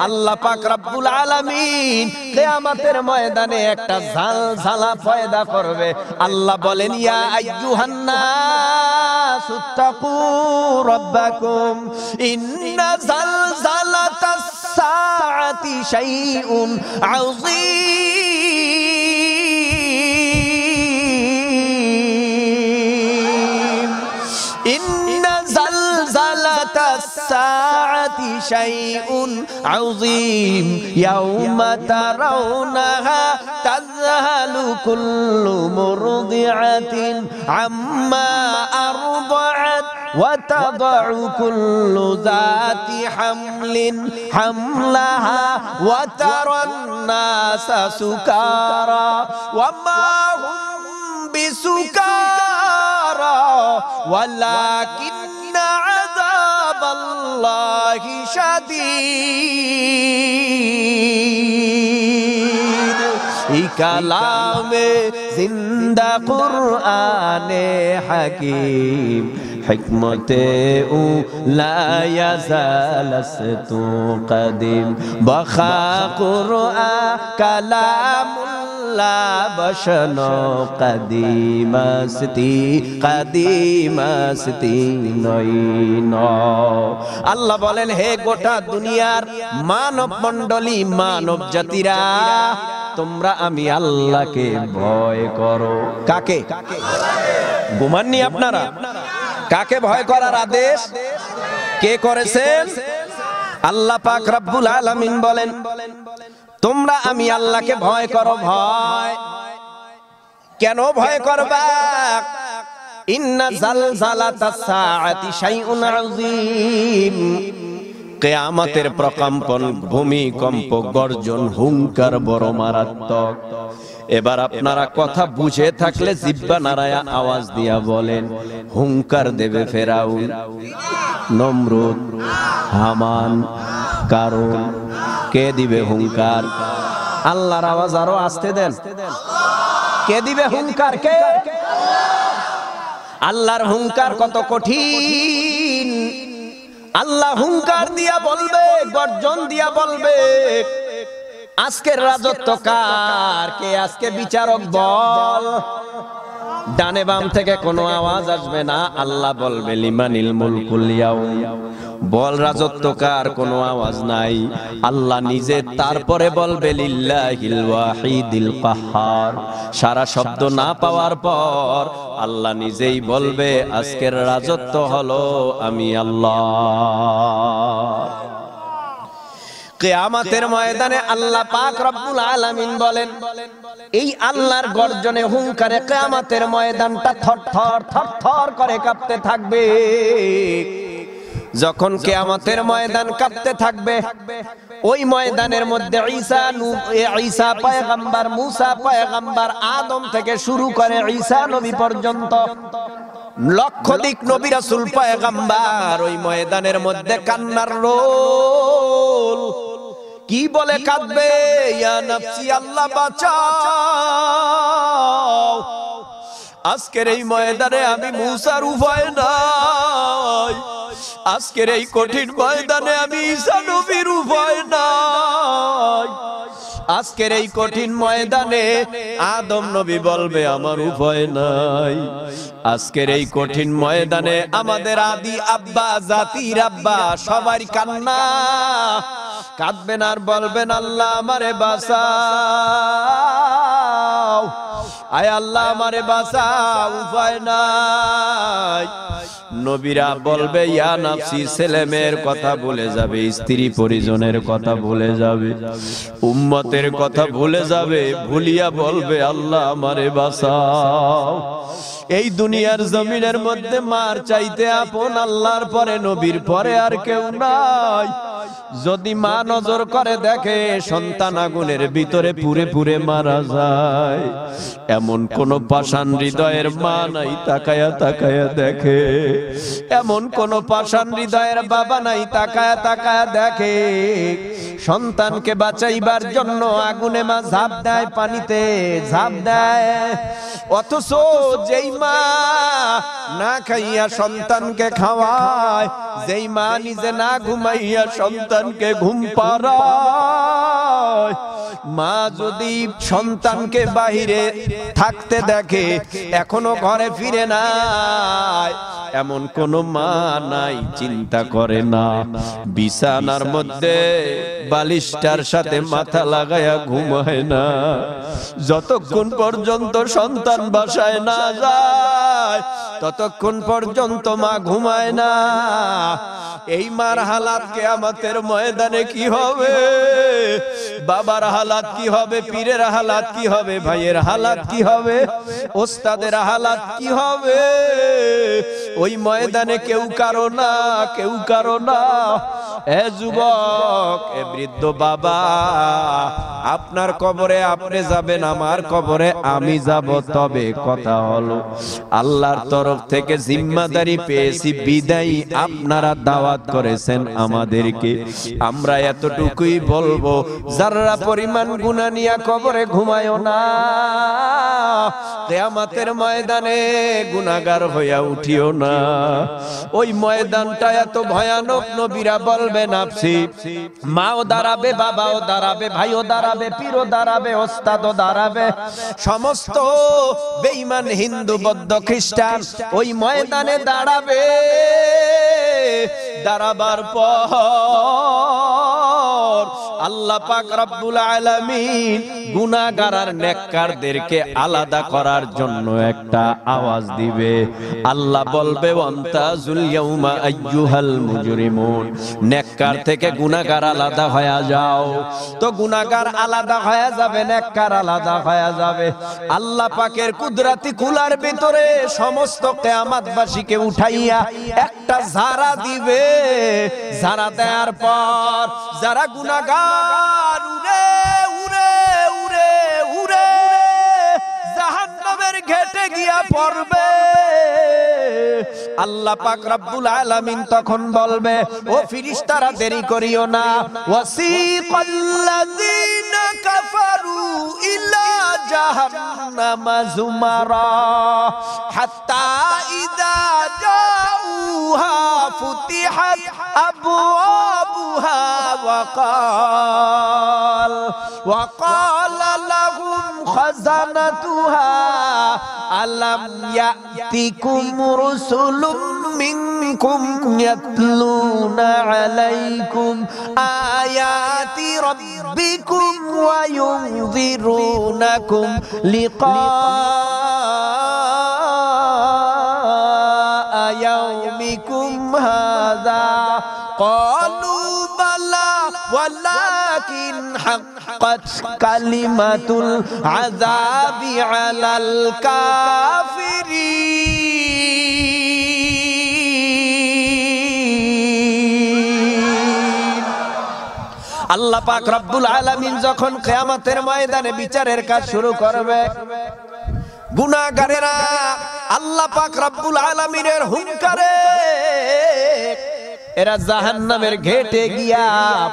S1: আল্লাহ পাক রব্বুল আলামিন কিয়ামতের ময়দানে একটা ঝালঝালা পয়দা করবে। আল্লাহ বলেন, ইয়া আইয়ুহান নাস ইত্তাকু রাব্বাকুম ইন্না যালযালাতাস সাআতি শাইউন আযীম। ইন্না যালযালাতাস সাআতি শাইউন আযীম ইয়াউমা তারাউনাহা তাযহালু কুল্লু মুরদিআতিন আম্মা আরদাআত ওয়া তাদউ কুল্লু যাতি হামলিন হামলাহা ওয়া তারান নাসা সুকারা ওয়া মা হুম বিসুকারা ওয়ালাকিন্না আযাবাল্লাহি শাদীদ। এই কালামে জিন্দা কুরআনে হাকিম হিকমতে উ লা ইয়াজালাস্তু কদিম বখা কুরআন কালামুল্লাহ বশনো কদিমাস্তি কদিমাস্তি নইন। আল্লাহ বলেন, হে গোটা দুনিয়ার মানব মণ্ডলী, মানব জাতিরা, তোমরা আমি আল্লাহকে ভয় করো। কাকে? ঘুমাননি আপনারা? কাকে ভয় করার আদেশ কে করেছেন? আল্লাহ পাক রব্বুল আলামিন বলেন, তোমরা আমি আল্লাহকে ভয় করো। ভয় কেন ভয় করবা? ইন্না যালযালাতাস সাআতি শাইউন আযীম। কিয়ামতের প্রকম্পন, ভূমিকম্প, গর্জন, হুঙ্কার বড় মারাত্মক। এবার আপনারা কথা বুঝে থাকলে জিহ্বা নাড়ায়া আওয়াজ দিয়া বলেন, হুঙ্কার দেবে ফেরাউন, নমরুদ, হামান, কারুন। কে দিবে হুঙ্কার? আল্লাহর আওয়াজ আরো আসতে দেন। কে দিবে হুঙ্কার? কে? আল্লাহর হুঙ্কার কত কঠিন। আল্লাহ হুঙ্কার দিয়া বলবে, গর্জন দিয়া বলবে, আজকের রাজত্ব কার? কে আজকে বিচারক? বল। ডানে বাম থেকে কোনো আওয়াজ আসবে না। আল্লাহ বলবে, লিমানিল মুলকুল ইয়াউম। বল, রাজত্ব কার? কোনো আওয়াজ নাই। আল্লাহ নিজে তারপরে বলবে, লিল্লাহিল ওয়াহিদিল কাহ্হার। সারা শব্দ না পাওয়ার পর আল্লাহ নিজেই বলবে, আজকের রাজত্ব হলো আমি আল্লাহ। কিয়ামতের ময়দানে আল্লাহ পাক রব্বুল আলামিন বলেন, এই আল্লাহর গর্জনে, হুঙ্কারে কিয়ামতের ময়দানটা থরথর থরথর করে কাঁপতে থাকবে। যখন কিয়ামতের ময়দান কাঁপতে থাকবে, ওই ময়দানের মধ্যে ঈসা পয়গম্বর, মুসা পয়গম্বর, আদম থেকে শুরু করে ঈসা নবী পর্যন্ত লক্ষাধিক নবী রাসূল পয়গম্বর ওই ময়দানের মধ্যে কান্নার রোল। কি বলে কাঁদবে? ইয়া নফসি, আল্লাহ বাঁচাও। আজকের এই ময়দানে আমি মুসার উপায় নাই। আজকের এই কঠিন ময়দানে আমি ঈসা নবীর উপায় নাই। আজকের এই কঠিন ময়দানে আদম নবী বলবে, আমার উপায় নাই। আজকের এই কঠিন ময়দানে আমাদের আদি আব্বা, জাতির আব্বা, সবারই কান্না। কাঁদবেন আর বলবেন, আল্লাহ আমারে বাঁচাও, আয় আল্লাহ আমারে বাঁচাও, উপায় নাই। নবীরা বলবে, ইয়া নাফসি, ছেলে মেয়ের কথা ভুলে যাবে, স্ত্রী পরিজনের কথা ভুলে যাবে, উম্মতের কথা ভুলে যাবে, ভুলিয়া বলবে, আল্লাহ আমারে বাঁচাও। এই দুনিয়ার জমিনের মধ্যে মার চাইতে আপন আল্লাহর পরে, নবীর পরে আর কেউ নাই। যদি মা নজর করে দেখে সন্তান আগুনের ভিতরে পুড়ে পুড়ে মারা যায়, এমন কোন পাষাণ হৃদয়ের মা নাই তাকায়া তাকায়া দেখে, এমন কোন পাষাণ হৃদয়ের বাবা নাই তাকায়া তাকায়া দেখে। সন্তানকে বাঁচাইবার জন্য আগুনে মা ঝাঁপ দেয়, পানিতে ঝাঁপ দেয়, অথচ যেই মা না খাইয়া সন্তানকে খাওয়ায়, যেই মা নিজে না ঘুমাইয়া সন্তানকে ঘুম পাড়ায়, মা যদি সন্তানকে বাহিরে থাকতে দেখে এখনো ঘরে ফিরে নাই, এমন কোন মা নাই চিন্তা করে না বিছানার মধ্যে বালিশটার সাথে মাথা লাগায়া ঘুমায় না, যতক্ষণ পর্যন্ত সন্তান বাসায় না যায় ততক্ষণ পর্যন্ত মা ঘুমায় না। এই মার হালাত কিয়ামতের ময়দানে কি হবে, বাবার হালাত কি হবে, পীরের হালাত কি হবে, ভাইয়ের হালাত কি হবে, ওস্তাদের হালাত কি হবে, ওই ময়দানে কেউ কারো না, কেউ কারো না। এ যুবক, এ বৃদ্ধ বাবা, আপনার কবরে আপনি যাবেন, আমার কবরে আমি যাব, তবে কথা হলো আল্লাহর তরফ থেকে জিম্মাদারি পেয়েছি বিদায়ী আপনারা দাওয়াত করেছেন আমাদেরকে, আমরা এতটুকুই বলবো, যারা পরিমাণ গুনাহ নিয়ে কবরে ঘুমায়ও না, কিয়ামতের ময়দানে গুনাহগার হইয়া উঠিও না। ওই ময়দানটা এত ভয়ানক, নবীরা বলবেন আপসি, মাও দাঁড়াবে, বাবাও দাঁড়াবে, ভাইও দাঁড়াবে, পীরও দাঁড়াবে, ওস্তাদও দাঁড়াবে, সমস্ত বেঈমান হিন্দু বৌদ্ধ খ্রিস্টান ওই ময়দানে দাঁড়াবে। দাঁড়াবার পর আল্লাহ পাক রব্বুল আলামিন গুনাহগার আর নেককারদেরকে আলাদা করার জন্য একটা আওয়াজ দিবে। আল্লাহ বলবে, ওয়ান্তাজুল ইয়াউমা আইয়ুহাল মুজরিমুন, নেককার থেকে গুনাহগার আলাদা হয়ে যাও। তো গুনাহগার আলাদা হয়ে যাবে, নেককার আলাদা হয়ে যাবে। আল্লাহ পাকের কুদরতি কুলার ভিতরে সমস্ত কিয়ামতবাসীকে উঠাইয়া একটা ঝাড়া দিবে। ঝাড়া দেওয়ার পর যারা গুনাহগার উড়ে উড়ে উড়ে উড়ে জাহান্নামের ঘেটে গিয়া পড়বে। আল্লাহ পাক রব্বুল আলামিন তখন বলবে, ও ফেরেশতারা দেরি করিও না, ওয়াসিকাল্লাযীনা কাফারু ইলা জাহান্নামা যুমারা হাত্তা ইযা জাউহা ফুতিহাত আবওয়াবুহা ওয়াকালা লাহুম খাজানাতুহা আলাম ইয়াতিকুম রুসুলুম মিনকুম ইয়াতলুনা আলাইকুম আয়াতি রাব্বিকুম ওয়া ইউনযিরুনাকুম লিকা ইয়াউমিকুম হাযা ক্বালু বালা ওয়ালাকিন হাক্কাত কালিমাতুল আযাবি আলাল কাফিরিন। আল্লাহ পাক রব্বুল আলামিন যখন কিয়ামতের ময়দানে বিচারের কাজ শুরু করবে, গুনাহগারেরা আল্লাহ পাক রব্বুল আলামিনের হুঙ্কারে এরা জাহান্নামের ঘেটে গিয়া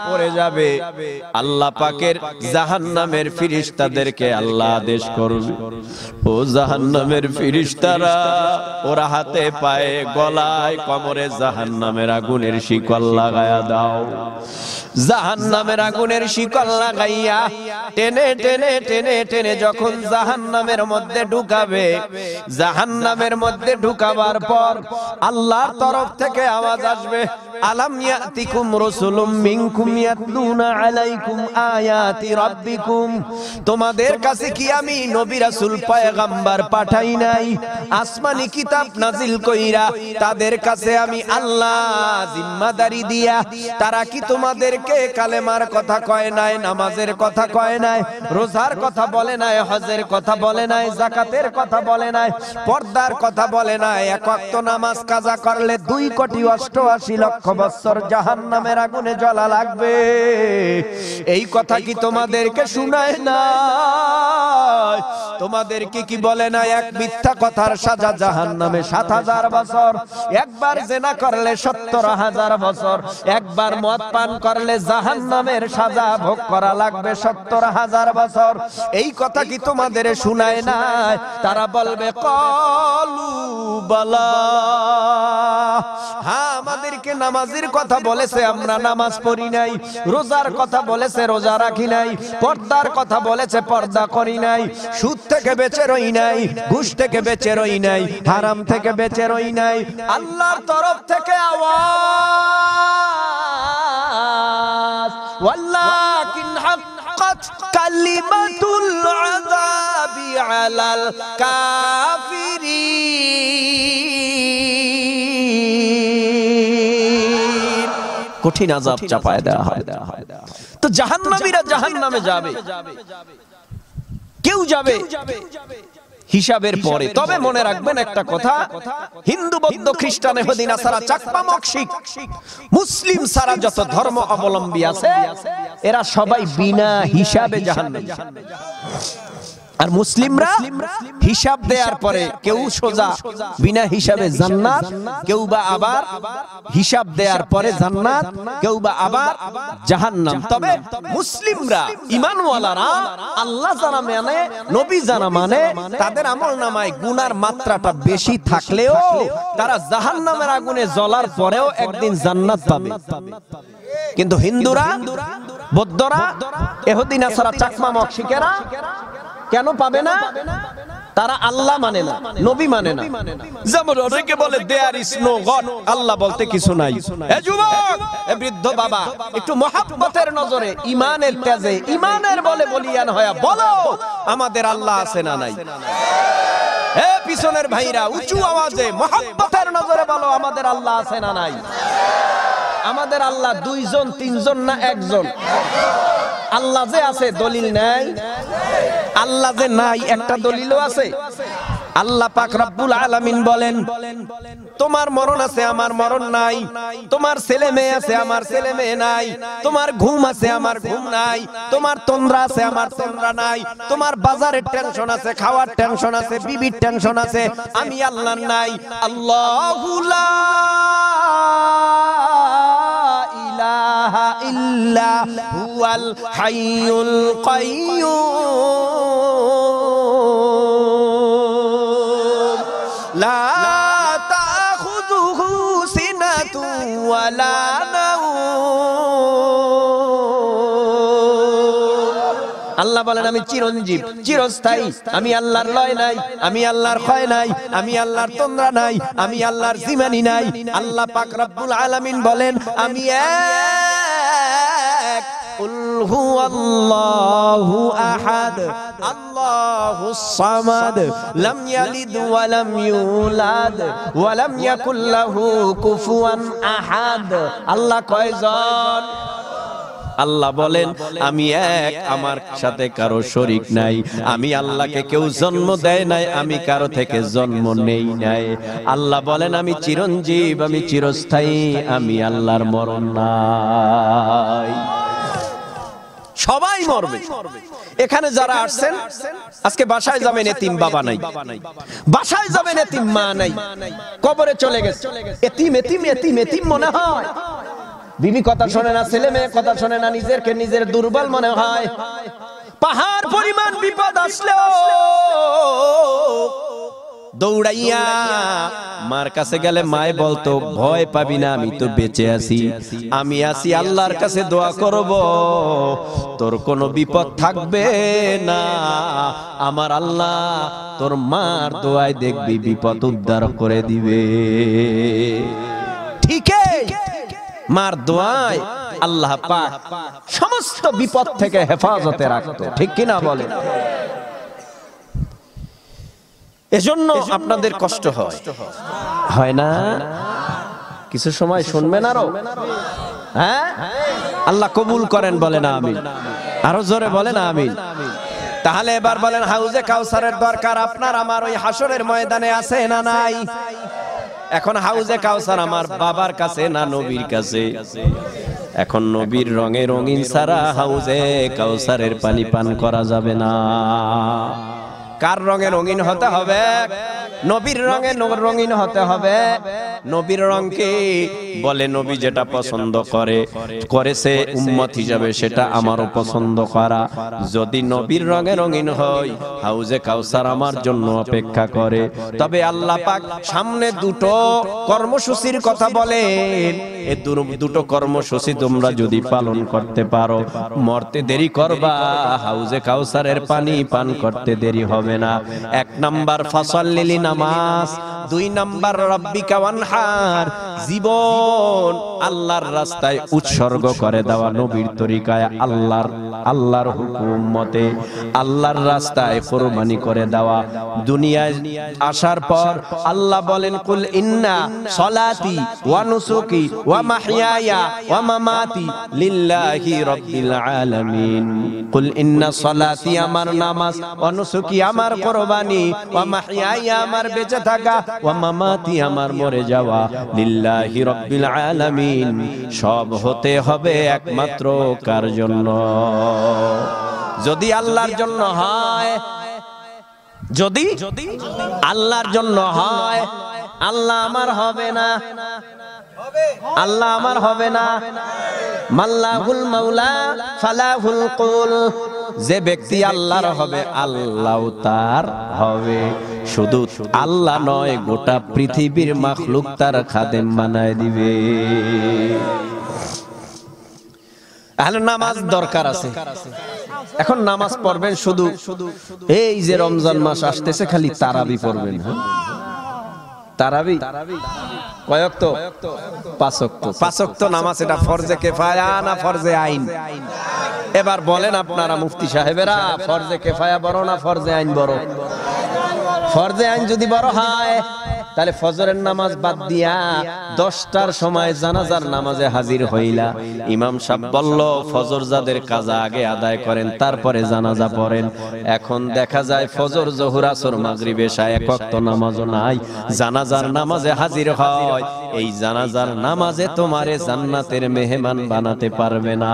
S1: পড়ে যাবে। আল্লাহ পাকের জাহান্নামের ফেরেশতাদেরকে আল্লাহ আদেশ করবে, ও জাহান্নামের ফেরেশতারা, ওরা হাতে পায়ে গলায় কোমরে জাহান্নামের আগুনের শিকল লাগায়া দাও। জাহান্নামের আগুনের শিকল লাগাইয়া টেনে টেনে টেনে টেনে যখন জাহান্নামের মধ্যে ঢুকাবে, জাহান্নামের মধ্যে ঢুকাবার পর আল্লাহর তরফ থেকে আওয়াজ আসবে, আলাম ইয়াতিকুম রাসূলুম মিনকুম ইয়াতলুনা আলাইকুম আয়াতি রাব্বিকুম, তোমাদের কাছে কি আমি নবী রাসূল পয়গম্বর পাঠাই নাই? আসমানি কিতাব নাজিল কইরা তাদের কাছে আমি আল্লাহ জিম্মাদারি দিয়া, তারা কি তোমাদেরকে কালেমার কথা কয় নাই, নামাজের কথা কয় নাই, রোজার কথা বলে নাই, হজের কথা বলে নাই, যাকাতের কথা বলে নাই, পর্দার কথা বলে নাই? এক ওয়াক্ত নামাজ কাজা করলে 2 কোটি 88 লক্ষ বছর জাহান্নামের আগুনে জ্বলা লাগবে। এই কথা কি তোমাদেরকে শোনায় না? তোমাদেরকে কি বলে না এক মিথ্যা কথার সাজা জাহান্নামে 7000 বছর, একবার জিনা করলে 70000 বছর, একবার মদ পান করলে জাহান্নামের সাজা ভোগ করা লাগবে 70000 বছর। এই কথা কি তোমাদের শোনায় না? তারা বলবে কলু বালা, হ্যাঁ আমাদেরকে নামাজের কথা বলেছে, আমরা নামাজ পড়ি নাই। রোজার কথা বলেছে, রোজা রাখি নাই। পর্দার কথা বলেছে, পর্দা করি নাই। সুদ থেকে বেঁচে রই নাই, ঘুষ থেকে বেঁচে রই নাই, হারাম থেকে বেঁচে রই নাই। আল্লাহর তরফ থেকে আওয়াজ, ওয়াল্লাকিন হাক্কাত কালিমাতুল আযাবি আলাল কাফিরিন, কঠিন আযাব চাপায় দেওয়া হয়। তো জাহান্নামীরা জাহান্নামে যাবে, কেউ যাবে হিসাবের পরে। তবে মনে রাখবেন একটা কথা, হিন্দু বৌদ্ধ খ্রিস্টান ইহুদি নাসারা চাকমা মক্সিক মুসলিম সারা যত ধর্ম অবলম্বী আছে এরা সবাই বিনা হিসাবে জাহান্নামে। আর মুসলিমরা হিসাব দেওয়ার পরে কেউ সোজা বিনা হিসাবে জান্নাত, কেউ বা আবার হিসাব দেওয়ার পরে জান্নাত, কেউ বা আবার জাহান্নাম। তবে মুসলিমরা ঈমানওয়ালারা আল্লাহ যারা মানে, নবী যারা মানে, তাদের আমলনামায় গুনার মাত্রাটা বেশি থাকলেও তারা জাহান্নামের আগুনে জ্বলার পরেও একদিন জান্নাত পাবে। কিন্তু হিন্দুরা, বৌদ্ধরা, ইহুদি নাসারা চাকমা মক্সিকেরা কেন পাবে না? তারা আল্লাহ মানে না, নবী মানে না। যেমন অনেকে বলে দেয়ার ইজ নো গড, আল্লাহ বলতে কিছু নাই। এ যুবক, এ বৃদ্ধ বাবা, একটু মহব্বতের নজরে, ঈমানের তেজে, ঈমানের বলে বলিয়ান হয়া বলো আমাদের আল্লাহ আছে না নাই? এ পিছনের ভাইরা, উঁচু আওয়াজে মহব্বতের নজরে বলো আমাদের আল্লাহ আছে না নাই? আমাদের আল্লাহ দুইজন, তিনজন না একজন? আল্লাহ যে আছে দলিল নাই, আল্লাহ যে নাই একটা দলিলও আছে। আল্লাহ পাক রব্বুল আলামিন বলেন, তোমার মরণ আছে আমার মরণ নাই, তোমার ছেলে মেয়ে আছে আমার ছেলে মেয়ে নাই, তোমার ঘুম আছে আমার ঘুম নাই, তোমার তন্দ্রা আছে আমার তন্দ্রা নাই, তোমার বাজারের টেনশন আছে, খাওয়ার টেনশন আছে, বিবির টেনশন আছে, আমি আল্লাহ নাই। আল্লাহু লা ইলাহা ইল্লা হুয়াল হাইয়ুল কাইয়্যুম লা তাখুযুহু সিনাতু ওয়ালা নাওম। আল্লাহ বলেন আমি চিরঞ্জীব, চিরস্থায়ী, আমি আল্লাহর লয় নাই, আমি আল্লাহর ক্ষয় নাই, আমি আল্লাহর তন্দ্রা নাই, আমি আল্লাহর জিমানি নাই। আল্লাহ পাক রব্বুল আলামিন বলেন আমি এক, কুল হুয়াল্লাহু আহাদ, আল্লাহুস সামাদ, লাম ইয়ালিদ ওয়া লাম ইউলাদ ওয়া লাম ইয়াকুল লাহু কুফুয়ান আহাদ। আল্লাহ কয়জন? আল্লাহ বলেন আমি এক, আমার সাথে কারো শরীক নাই, আমি আল্লাহকে কেউ জন্ম দেয় নাই, আমি কারো থেকে জন্ম নেই নাই। আল্লাহ বলেন আমি চিরঞ্জীব, আমি চিরস্থায়ী, আমি আল্লাহর মরণ নাই। সবাই মরবে। এখানে যারা আসছেন আজকে বাসায় যাবেন, এতিম বাবা নাই, বাসায় যাবেন এতিম মা নাই, কবরে চলে গেছে, এতিম এতিম এতিম এতিম মনে হয়। বিবি কথা শোনে না, ছেলে মেয়ে কথা শোনে না, নিজেরকে নিজের দুর্বল মনে হয়। পাহাড় পরিমাণ বিপদ আসলেও দৌড়াইয়া মার কাছে গেলে মায় বলতো ভয় পাবি না, আমি তো বেঁচে আছি, আমি আছি, আল্লাহর কাছে দোয়া করব, তোর কোনো বিপদ থাকবে না, আমার আল্লাহ তোর মার দোয়ায় দেখবি বিপদ উদ্ধার করে দিবে। ঠিকই, মার দোয়ায় আল্লাহ পাক সমস্ত বিপদ থেকে হেফাজতে রাখতো, ঠিক কিনা বলে? এজন্য আপনাদের কষ্ট হয় না? কিছু সময় শুনবেন আরো, হ্যাঁ? আল্লাহ কবুল করেন, বলেন আমিন। আরো জোরে বলেন আমিন। তাহলে এবার বলেন হাউজে কাউসারের দরকার আপনার আমার ওই হাসরের ময়দানে আছে না নাই? এখন হাউজে কাউসার আমার বাবার কাছে না নবীর কাছে? এখন নবীর রঙে রঙিন সারা হাউজে কাউসারের পানি পান করা যাবে না। কার রঙে রঙিন হতে হবে? নবীর রঙে রঙিন হতে হবে। নবীর রঙকে বলে নবী যেটা পছন্দ করেছে উম্মত হিসাবে সেটা আমারও পছন্দ করা। যদি নবীর রঙে রঙিন হয় হাউজে কাউসার আমার জন্য অপেক্ষা করে। তবে আল্লাহ পাক সামনে দুটো কর্মসূচির কথা বলেন। এই দুটো কর্মসূচি তোমরা যদি পালন করতে পারো মরতে দেরি করবা, হাউজে কাউসারের পানি পান করতে দেরি হবে না। 1 নাম্বার ফাসাল্লিলি নামাজ, 2 নাম্বার রাব্বিকা ওয়ানহার, জীবন আল্লাহর রাস্তায় উৎসর্গ করে দেওয়া, নবীর তরিকায় আল্লাহর হুকুম মতে আল্লাহর রাস্তায় কুরবানি করে দেওয়া। দুনিয়ায় আসার পর আল্লাহ বলেন কুল ইন্না সলাতি ওয়া নুসুকি ওয়া মাহইয়ায়া ওয়া মামাতি লিল্লাহি রাব্বিল আলামিন। কুল ইন্না সলাতি আমার নামাজ, ওয়া নুসুকি আমার কুরবানি, ওয়া মাহইয়ায়া আমার বেঁচে থাকা, ওয়া মামাতি আমার মরে যাওয়া, লিল্লাহি রাব্বিল আলামিন। সব হতে হবে একমাত্র কার জন্য? যদি আল্লাহর জন্য হয়, যদি আল্লাহর জন্য হয়, আল্লাহ আমার হবে না, আল্লাহ আমার হবে না। মাল্লাহুল মাওলা ফালাহুল কুল, যে ব্যক্তি আল্লাহর হবে আল্লাহ তার হবে। শুধু আল্লাহ নয়, গোটা পৃথিবীর মাখলুক তার খাদেম বানায় দিবে। তাহলে নামাজ দরকার আছে। এখন নামাজ পড়বেন শুধু এই যে রমজান মাস আসতেছে খালি তারাবি পড়বেন। তারাবি কয় ওয়াক্ত? 5 ওয়াক্ত। 5 ওয়াক্ত নামাজ এটা ফরজে কিফায়া না ফরজে আইন? এবার বলেন আপনারা মুফতি সাহেবেরা, ফরজে কিফায়া বড় না ফরজে আইন বড়? ফরজে আইন যদি বড় হয় তাহলে ফজরের নামাজ বাদ দিয়া 10টার সময় জানাজার নামাজে হাজির হইলা। ইমাম সাহেব বলল ফজর যাদের কাজা আগে আদায় করেন তারপরে জানাজা পড়েন। এখন দেখা যায় ফজর, জোহর, আসর, মাগরিব, এশা এক ওয়াক্ত নামাজও নাই, জানাজার নামাজে হাজির হয়। এই জানাজার নামাজে তোমারে জান্নাতের মেহমান বানাতে পারবে না।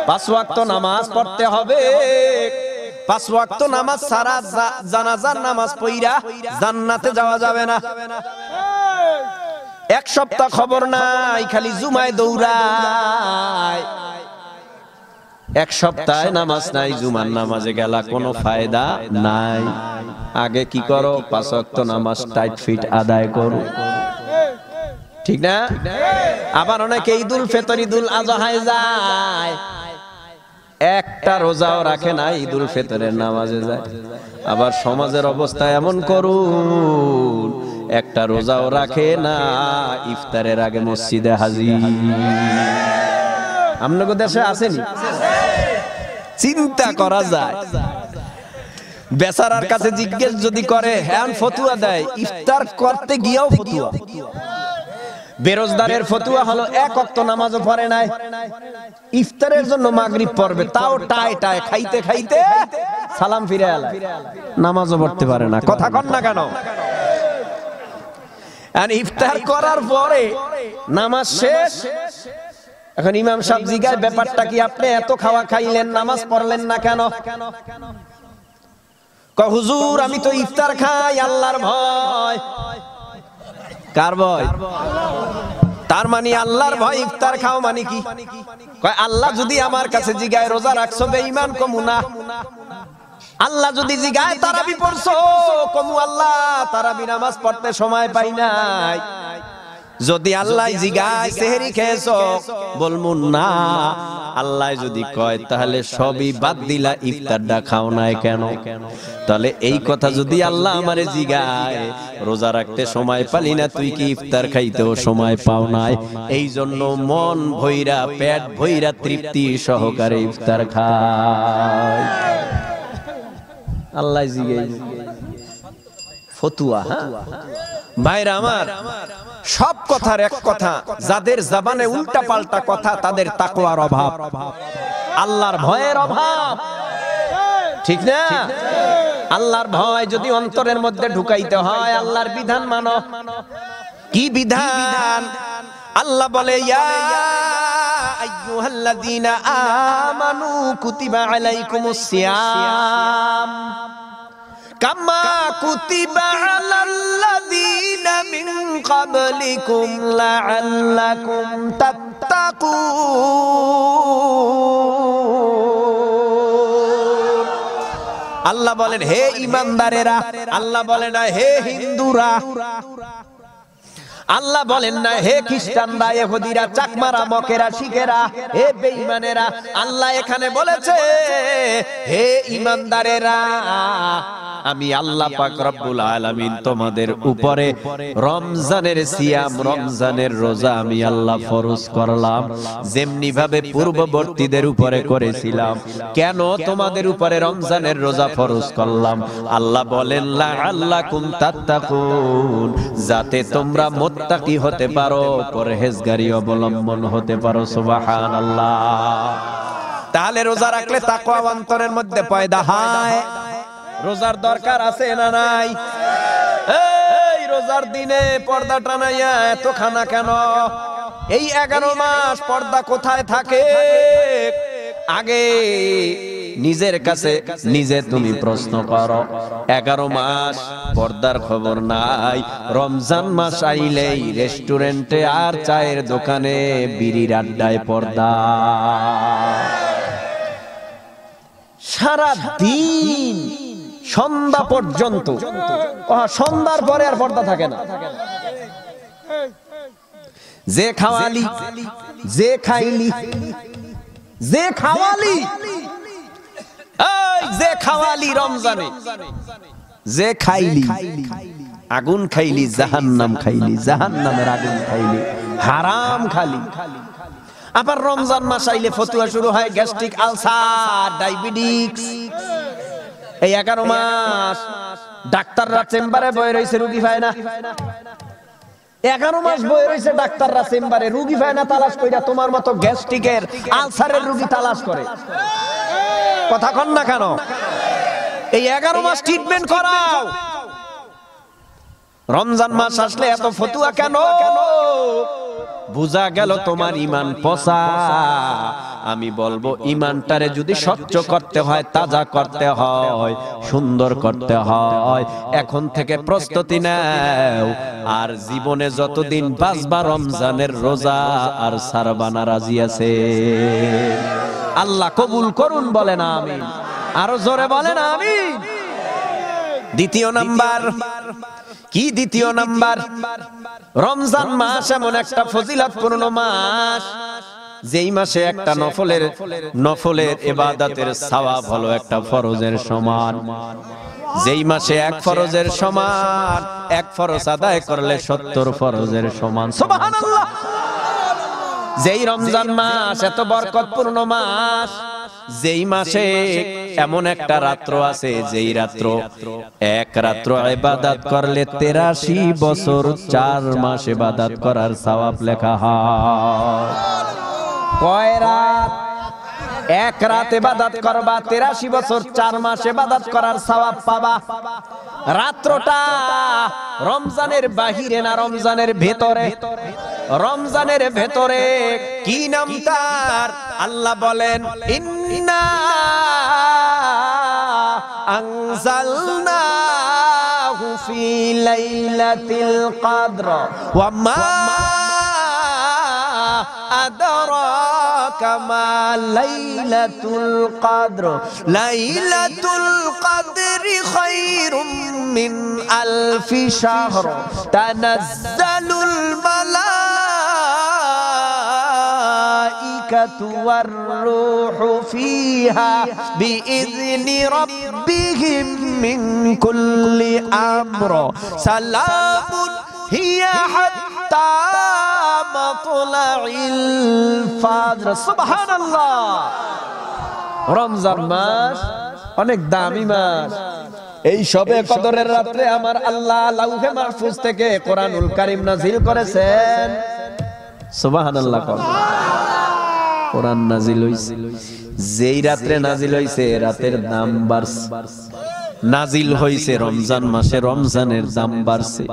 S1: 5 ওয়াক্ত নামাজ পড়তে হবে। 5 ওয়াক্ত নামাজ সারা জানাজার নামাজ পড়া জান্নাতে যাওয়া যাবে না। 1 সপ্তাহ খবর নাই, খালি জুমায় দৌড়ায়। 1 সপ্তাহে নামাজ নাই, জুমার নামাজে গেলা কোনো ফায়দা নাই। আগে কি করো? 5 ওয়াক্ত নামাজ টাইট ফিট আদায় করো, ঠিক না? আবার অনেকে ঈদুল ফিতর, ঈদুল আযহায় যায়, একটা রোজাও রাখে না, ঈদুল ফিতরের নামাজে যায়। আবার সমাজের অবস্থা এমন করুন, একটা রোজাও রাখে না, ইফতারের আগে মসজিদে হাজির। আপনাদের দেশে আসেনি? চিন্তা করা যায়। বেচারার কাছে জিজ্ঞেস যদি করে, হ্যাঁ ফতুয়া দেয়, ইফতার করতে গিয়েও ফতুয়া। বেরোজগারের ফতুয়া হলো 1 ওয়াক্ত নামাজও পড়ে নাই, ইফতারের জন্য মাগরিব পড়বে, তাও টায় টায় খাইতে খাইতে সালাম ফিরে আলায়, নামাজও পড়তে পারে না। কথা কন না কেন? আর ইফতার করার পরে নামাজ শেষ, এখন ইমাম সাহেব জিজ্ঞাসা, ব্যাপারটা কি? আপনি এত খাওয়া খাইলেন, নামাজ পড়লেন না কেন? কয় হুজুর আমি তো ইফতার খাই আল্লাহর ভয়। কার ভয়? তার মানে আল্লাহর ভয় ইফতার খাও মানে কি? কয় আল্লাহ যদি আমার কাছে জিগায় রোজা রাখছো বেঈমান কমু না। আল্লাহ যদি জিগায় তারাবি পড়ছো কমু আল্লাহ তারাবি নামাজ পড়তে সময় পাই নাই। যদি আল্লাহ জিগায় সেহরি খেয়েছো বলমু না। আল্লাহ যদি কয় তাহলে সবই বাদ দিলা, ইফতারটা খাও নাই কেন? তাহলে এই কথা যদি আল্লাহ আমারে জিগায় রোজা রাখতে সময় পালি না, তুই কি ইফতার খাইতেও সময় পাও নাই, এই জন্য মন ভইরা পেট ভইরা তৃপ্তি সহকারে ইফতার খায়। আল্লাহ জিগায় ফতুয়া। হ্যাঁ ভাইরা আমার, সব কথার এক কথা, যাদের জবানে উল্টা পাল্টা কথা তাদের তাকওয়ার অভাব, আল্লাহর ভয়ের অভাব, ঠিক না? আল্লাহর ভয় যদি অন্তরের মধ্যে ঢুকাইতে হয় আল্লাহর বিধান মানো। কি বিধান? আল্লাহ বলে ইয়া আইয়ুহাল্লাযীনা আমানু কুতিবা আলাইকুমুস সিয়াম কামা কুতিবা আলাল্লাযীনা মিন ক্বাবলিকুম লাআল্লাকুম তাত্তাকুন। আল্লাহ বলেন হে ঈমানদারেরা, আল্লাহ বলে না হে হিন্দুরা, আল্লাহ বলেন না হে খ্রিস্টানরা, ইহুদিরা, চাকমারা, মকেরা, শিখেরা, হে বেঈমানেরা। আল্লাহ এখানে বলেছে হে ঈমানদারেরা, আমি আল্লাহ পাক রব্বুল আলামিন তোমাদের উপরে রমজানের সিয়াম, রমজানের রোজা আমি আল্লাহ ফরজ করলাম, যেমনি ভাবে পূর্ববর্তীদের উপরে করেছিলাম। কেন তোমাদের উপরে রমজানের রোজা ফরজ করলাম? আল্লাহ বলেন লাআল্লাকুম তাত্তাকুন, যাতে তোমরা মুত্তাকি হতে পারো, পরহেজগারি অবলম্বন হতে পারো। সুবহানাল্লাহ। তাহলে রোজা রাখলে তাকওয়া অন্তরের মধ্যে পয়দা হয়। রোজার দরকার আছে না নাই? এই রোজার দিনে পর্দা টানাইয়া এত খানা কেন? এই 11 মাস পর্দা কোথায় থাকে? আগে নিজের কাছে নিজে তুমি প্রশ্ন করো। 11 মাস পর্দার খবর নাই, রমজান মাস আইলেই রেস্টুরেন্টে আর চায়ের দোকানে বিড়ির আড্ডায় পর্দা। সারা দিন সন্ধ্যা পর্যন্ত, সন্ধ্যার পরে আর পর্দা থাকে না। যে খাওয়ালি, যে খাইলি, যে খাওয়ালি, এই যে খাওয়ালি রমজানে, যে খাইলি, আগুন খাইলি, জাহান্নাম খাইলি, জাহান্নামের আগুন খাইলি, হারাম খালি। আবার রমজান মাস আইলে ফতুয়া শুরু হয় গ্যাস্ট্রিক আলসার, ডায়াবেটিস। এই 11 মাস ডাক্তাররা চেম্বারে বয়ে রয়েছে, রোগী পায় না। 11 মাস বয়ে রয়েছে ডাক্তাররা চেম্বারে, রোগী পায় না। তালাশ কইরা তোমার মতো গ্যাস্ট্রিকের, আলসারের রোগী তালাশ করে। কথা কন না কেন? এই 11 মাস ট্রিটমেন্ট করাও। রমজান মাস আসলে এত ফতুয়া কেন? বুঝা গেল তোমার ঈমান পচা। আমি বলবো ঈমানটারে যদি স্বচ্ছ করতে হয়, তাজা করতে হয়, সুন্দর করতে হয়, এখন থেকে প্রস্তুতি নাও। আর জীবনে যতদিন বাঁচবা রমজানের রোজা আর সারবানা। রাজি আছে? আল্লাহ কবুল করুন, বলেন আমিন। আরো জোরে বলেন আমিন। দ্বিতীয় নাম্বার কি? দ্বিতীয় নাম্বার, রমজান মাস এমন একটা ফজিলতপূর্ণ মাস, যেই মাসে একটা নফলের ইবাদতের সওয়াব হলো একটা ফরজের সমান। যেই মাসে এক ফরজের সমান, এক ফরজ আদায় করলে 70 ফরজের সমান। সুবহানাল্লাহ। যেই রমজান মাস এত বরকতপূর্ণ মাস, যেই মাসে এমন একটা রাত্র আছে, যেই রাত্র এক রাত্র ইবাদত করলে 83 বছর 4 মাস ইবাদত করার সওয়াব লেখা হয়। কয় রাত? এক রাত ইবাদত করবা, 83 বছর 4 মাস ইবাদত করার সওয়াব পাবা। রাত্রটা রমজানের বাহিরে না রমজানের ভেতরে? রমজানের ভেতরে। কি নাম তার? আল্লাহ বলেন ইন্না আনজালনাহু ফি লাইলাতিল কদর ওয়া মা আদরাকা মা লাইলাতুল কদর লাইলাতুল কদরি খায়রুম মিন আলফি শাহর তানাজ্জালুল মালাইকাতু ওয়ার রূহু ফিহা বিইذনি রাব্বিহিম মিন কুল্লি আমর সালামুন হিয়া হাত্তা মাতলাইল ফাজর। সুবহানাল্লাহ। রমজান মাস অনেক দামি মাস। এই সবে কদরের রাতে আমার আল্লাহ লাউহে মাহফুজ থেকে কোরআনুল কারীম নাজিল করেছেন। সুবহানাল্লাহ। কোরআন নাজিল হইছে যেই রাতে নাজিল হইছে, রাতের দাম বাড়ছে। নাজিল হয়েছে রমজান মাসে, রমজানের দাম বাড়ছে।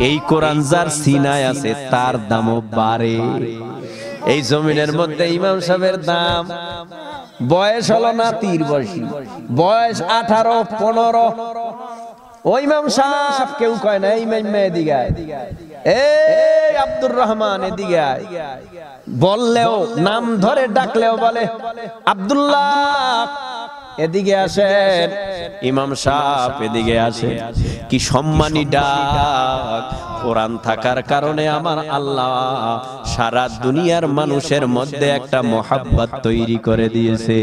S1: এই কোরআন যার সিনায় আছে তার দামও বাড়ে। এই জমিনের মধ্যে ইমাম সাহেবের দাম, বয়স হলো নাতির বয়সী, বয়স 18-15। ওই ইমাম সাহেব কেউ কয় না ইমাম এদিকে আয়, এই আব্দুর রহমান এদিকে আয়, বললেও নাম ধরে ডাকলেও বলে আব্দুল্লাহ এদিকে আসেন, ইমাম সাহেব এদিকে আসেন। কি সম্মানী ডাক! কোরআন থাকার কারণে আমার আল্লাহ সারা দুনিয়ার মানুষের মধ্যে একটা মোহাব্বত তৈরি করে দিয়েছে।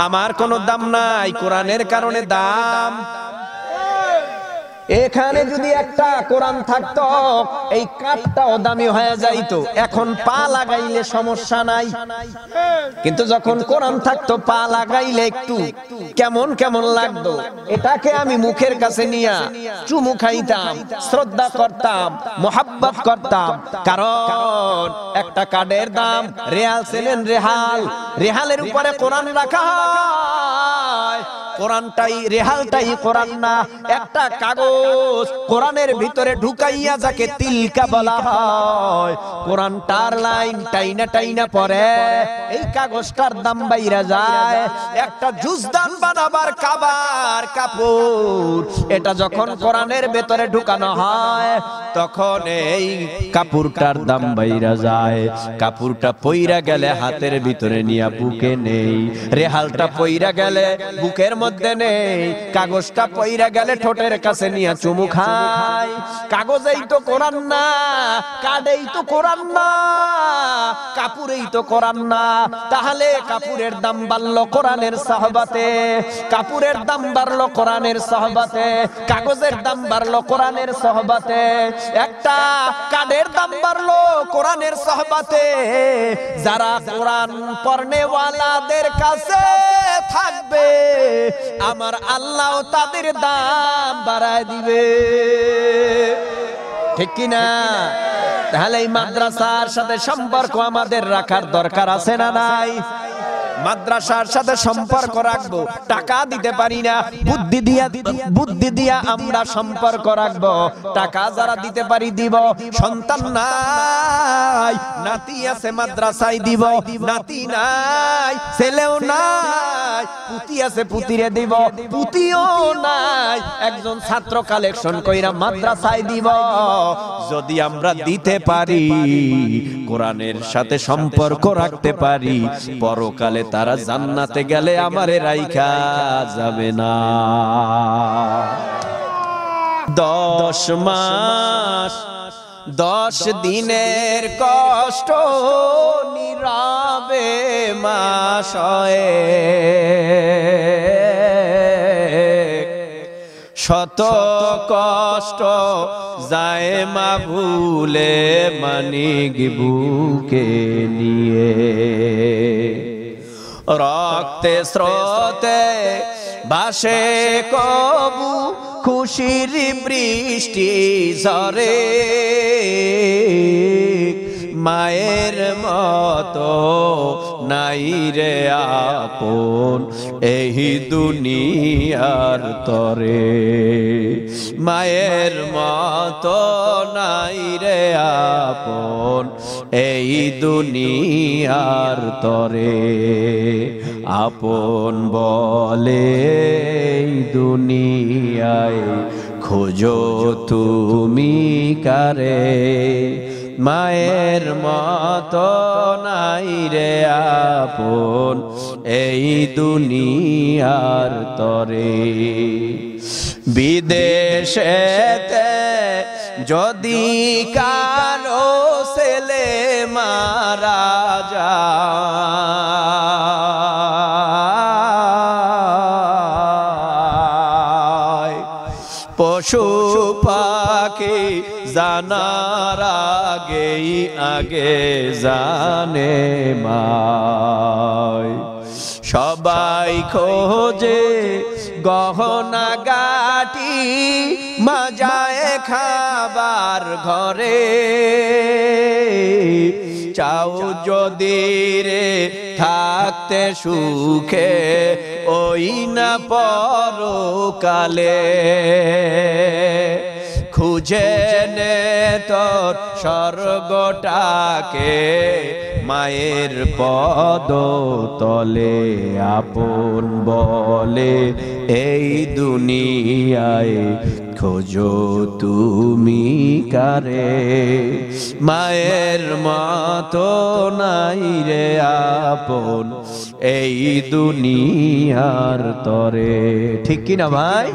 S1: আমার কোনো দাম নাই, কোরআনের কারণে দাম। এখানে যদি একটা কোরআন থাকতো এই কাঠটাও দামি হয়ে যাইতো। এখন পা লাগাইলে সমস্যা নাই, কিন্তু যখন কোরআন থাকতো পা লাগাইলে একটু কেমন কেমন লাগতো। এটাকে আমি মুখের কাছে নিয়ে চুমু খাইতাম, শ্রদ্ধা করতাম, মোহাব্বত করতাম। কারণ একটা কাঠের দাম রেহাল ছিলেন, রেহাল, রেহালের উপরে কোরআন রাখা হয়। কোরআনটাই, রেহালটাই কোরআন না, একটা কাগজ কোরআনের ভিতরে ঢুকাইয়া যাকে তিলকা বলা হয়। কোরআনটার লাইন টাইনা টাইনা পড়ে, এই কাগজটার দাম বাইরা যায়। একটা জুজদান বানাবার কাবার কাপড়, এটা যখন কোরআনের ভিতরে ঢুকানো হয় তখন এই কাপড়টার দাম বাইরা যায়। কাপড়টা পইরা গেলে হাতের ভিতরে নিয়া বুকে নেই, রেহালটা পইরা গেলে বুকের মধ্যে নেই, কাগজটা পইরা গেলে ঠোঁটের কাছে নিয়ে চুমু খাই। কাগজেই তো কোরআন না, কাঠেই তো কোরআন না, কাপড়েই তো কোরআন না। তাহলে কাপড়ের দাম বাড়লো কোরআনের সাহবাতে, কাপড়ের দাম বাড়লো কোরআনের সাহবাতে, কাগজের দাম বাড়লো কোরআনের সাহবাতে, একটা কাঠের দাম বাড়লো কোরআনের সাহবাতে। যারা কোরআন পড়নেওয়ালাদের কাছে থাকবে আমার আল্লাহ তাদের দাম বাড়ায় দিবে, ঠিক কি না? তাহলে এই মাদ্রাসার সাথে সম্পর্ক আমাদের রাখার দরকার আছে না নাই? মাদ্রাসার সাথে সম্পর্ক রাখবো, টাকা দিতে পারি না, বুদ্ধি দিয়া আমরা সম্পর্ক রাখবো। টাকা যারা দিতে পারি দিব, সন্তান নাই নাতি আছে মাদ্রাসায় দিব, নাতি নাই ছেলেও নাই পুতি আছে পুতিরে দিব, পুতিও নাই একজন ছাত্র কালেকশন কইরা মাদ্রাসায় দিব। যদি আমরা দিতে পারি, কোরআনের সাথে সম্পর্ক রাখতে পারি, পরকালে তারা জান্নাতে গেলে আমারে রাইখা যাবে না। 10 মাস 10 দিনের কষ্ট নীরবে মাস হয়ে, শত কষ্ট যায় মা ভুলে মানিক বুকে নিয়ে। রক্তে স্রোতে ভাসে কবু খুশির বৃষ্টি ঝরে, মায়ের মতো নাই রে আপন এই দুনিয়ার তরে, মায়ের মতো নাই রে আপন এই দুনিয়ার তরে। আপন বলে এই দুনিয়ায় খোঁজো তুমি কারে, মায়ের মতো নাই রে আপন এই দুনিয়ার তরে। বিদেশেতে যদি কারো ছেলে মারা যায়, পশু পাখি জানার আগেই আগে জানে মায়। সবাই খোঁজে গহনা গাটি মাজায় খাবার ঘরে চাও যদি রে থাকতে সুখে ওই না পরকালে খুঁজে নে তোর স্বর্গটাকে মায়ের পদ তলে আপন বলে এই দুনিয়ায় খোঁজো তুমি কারে মায়ের মতো নাই রে আপন এই দুনিয়ার তরে ঠিক কিনা ভাই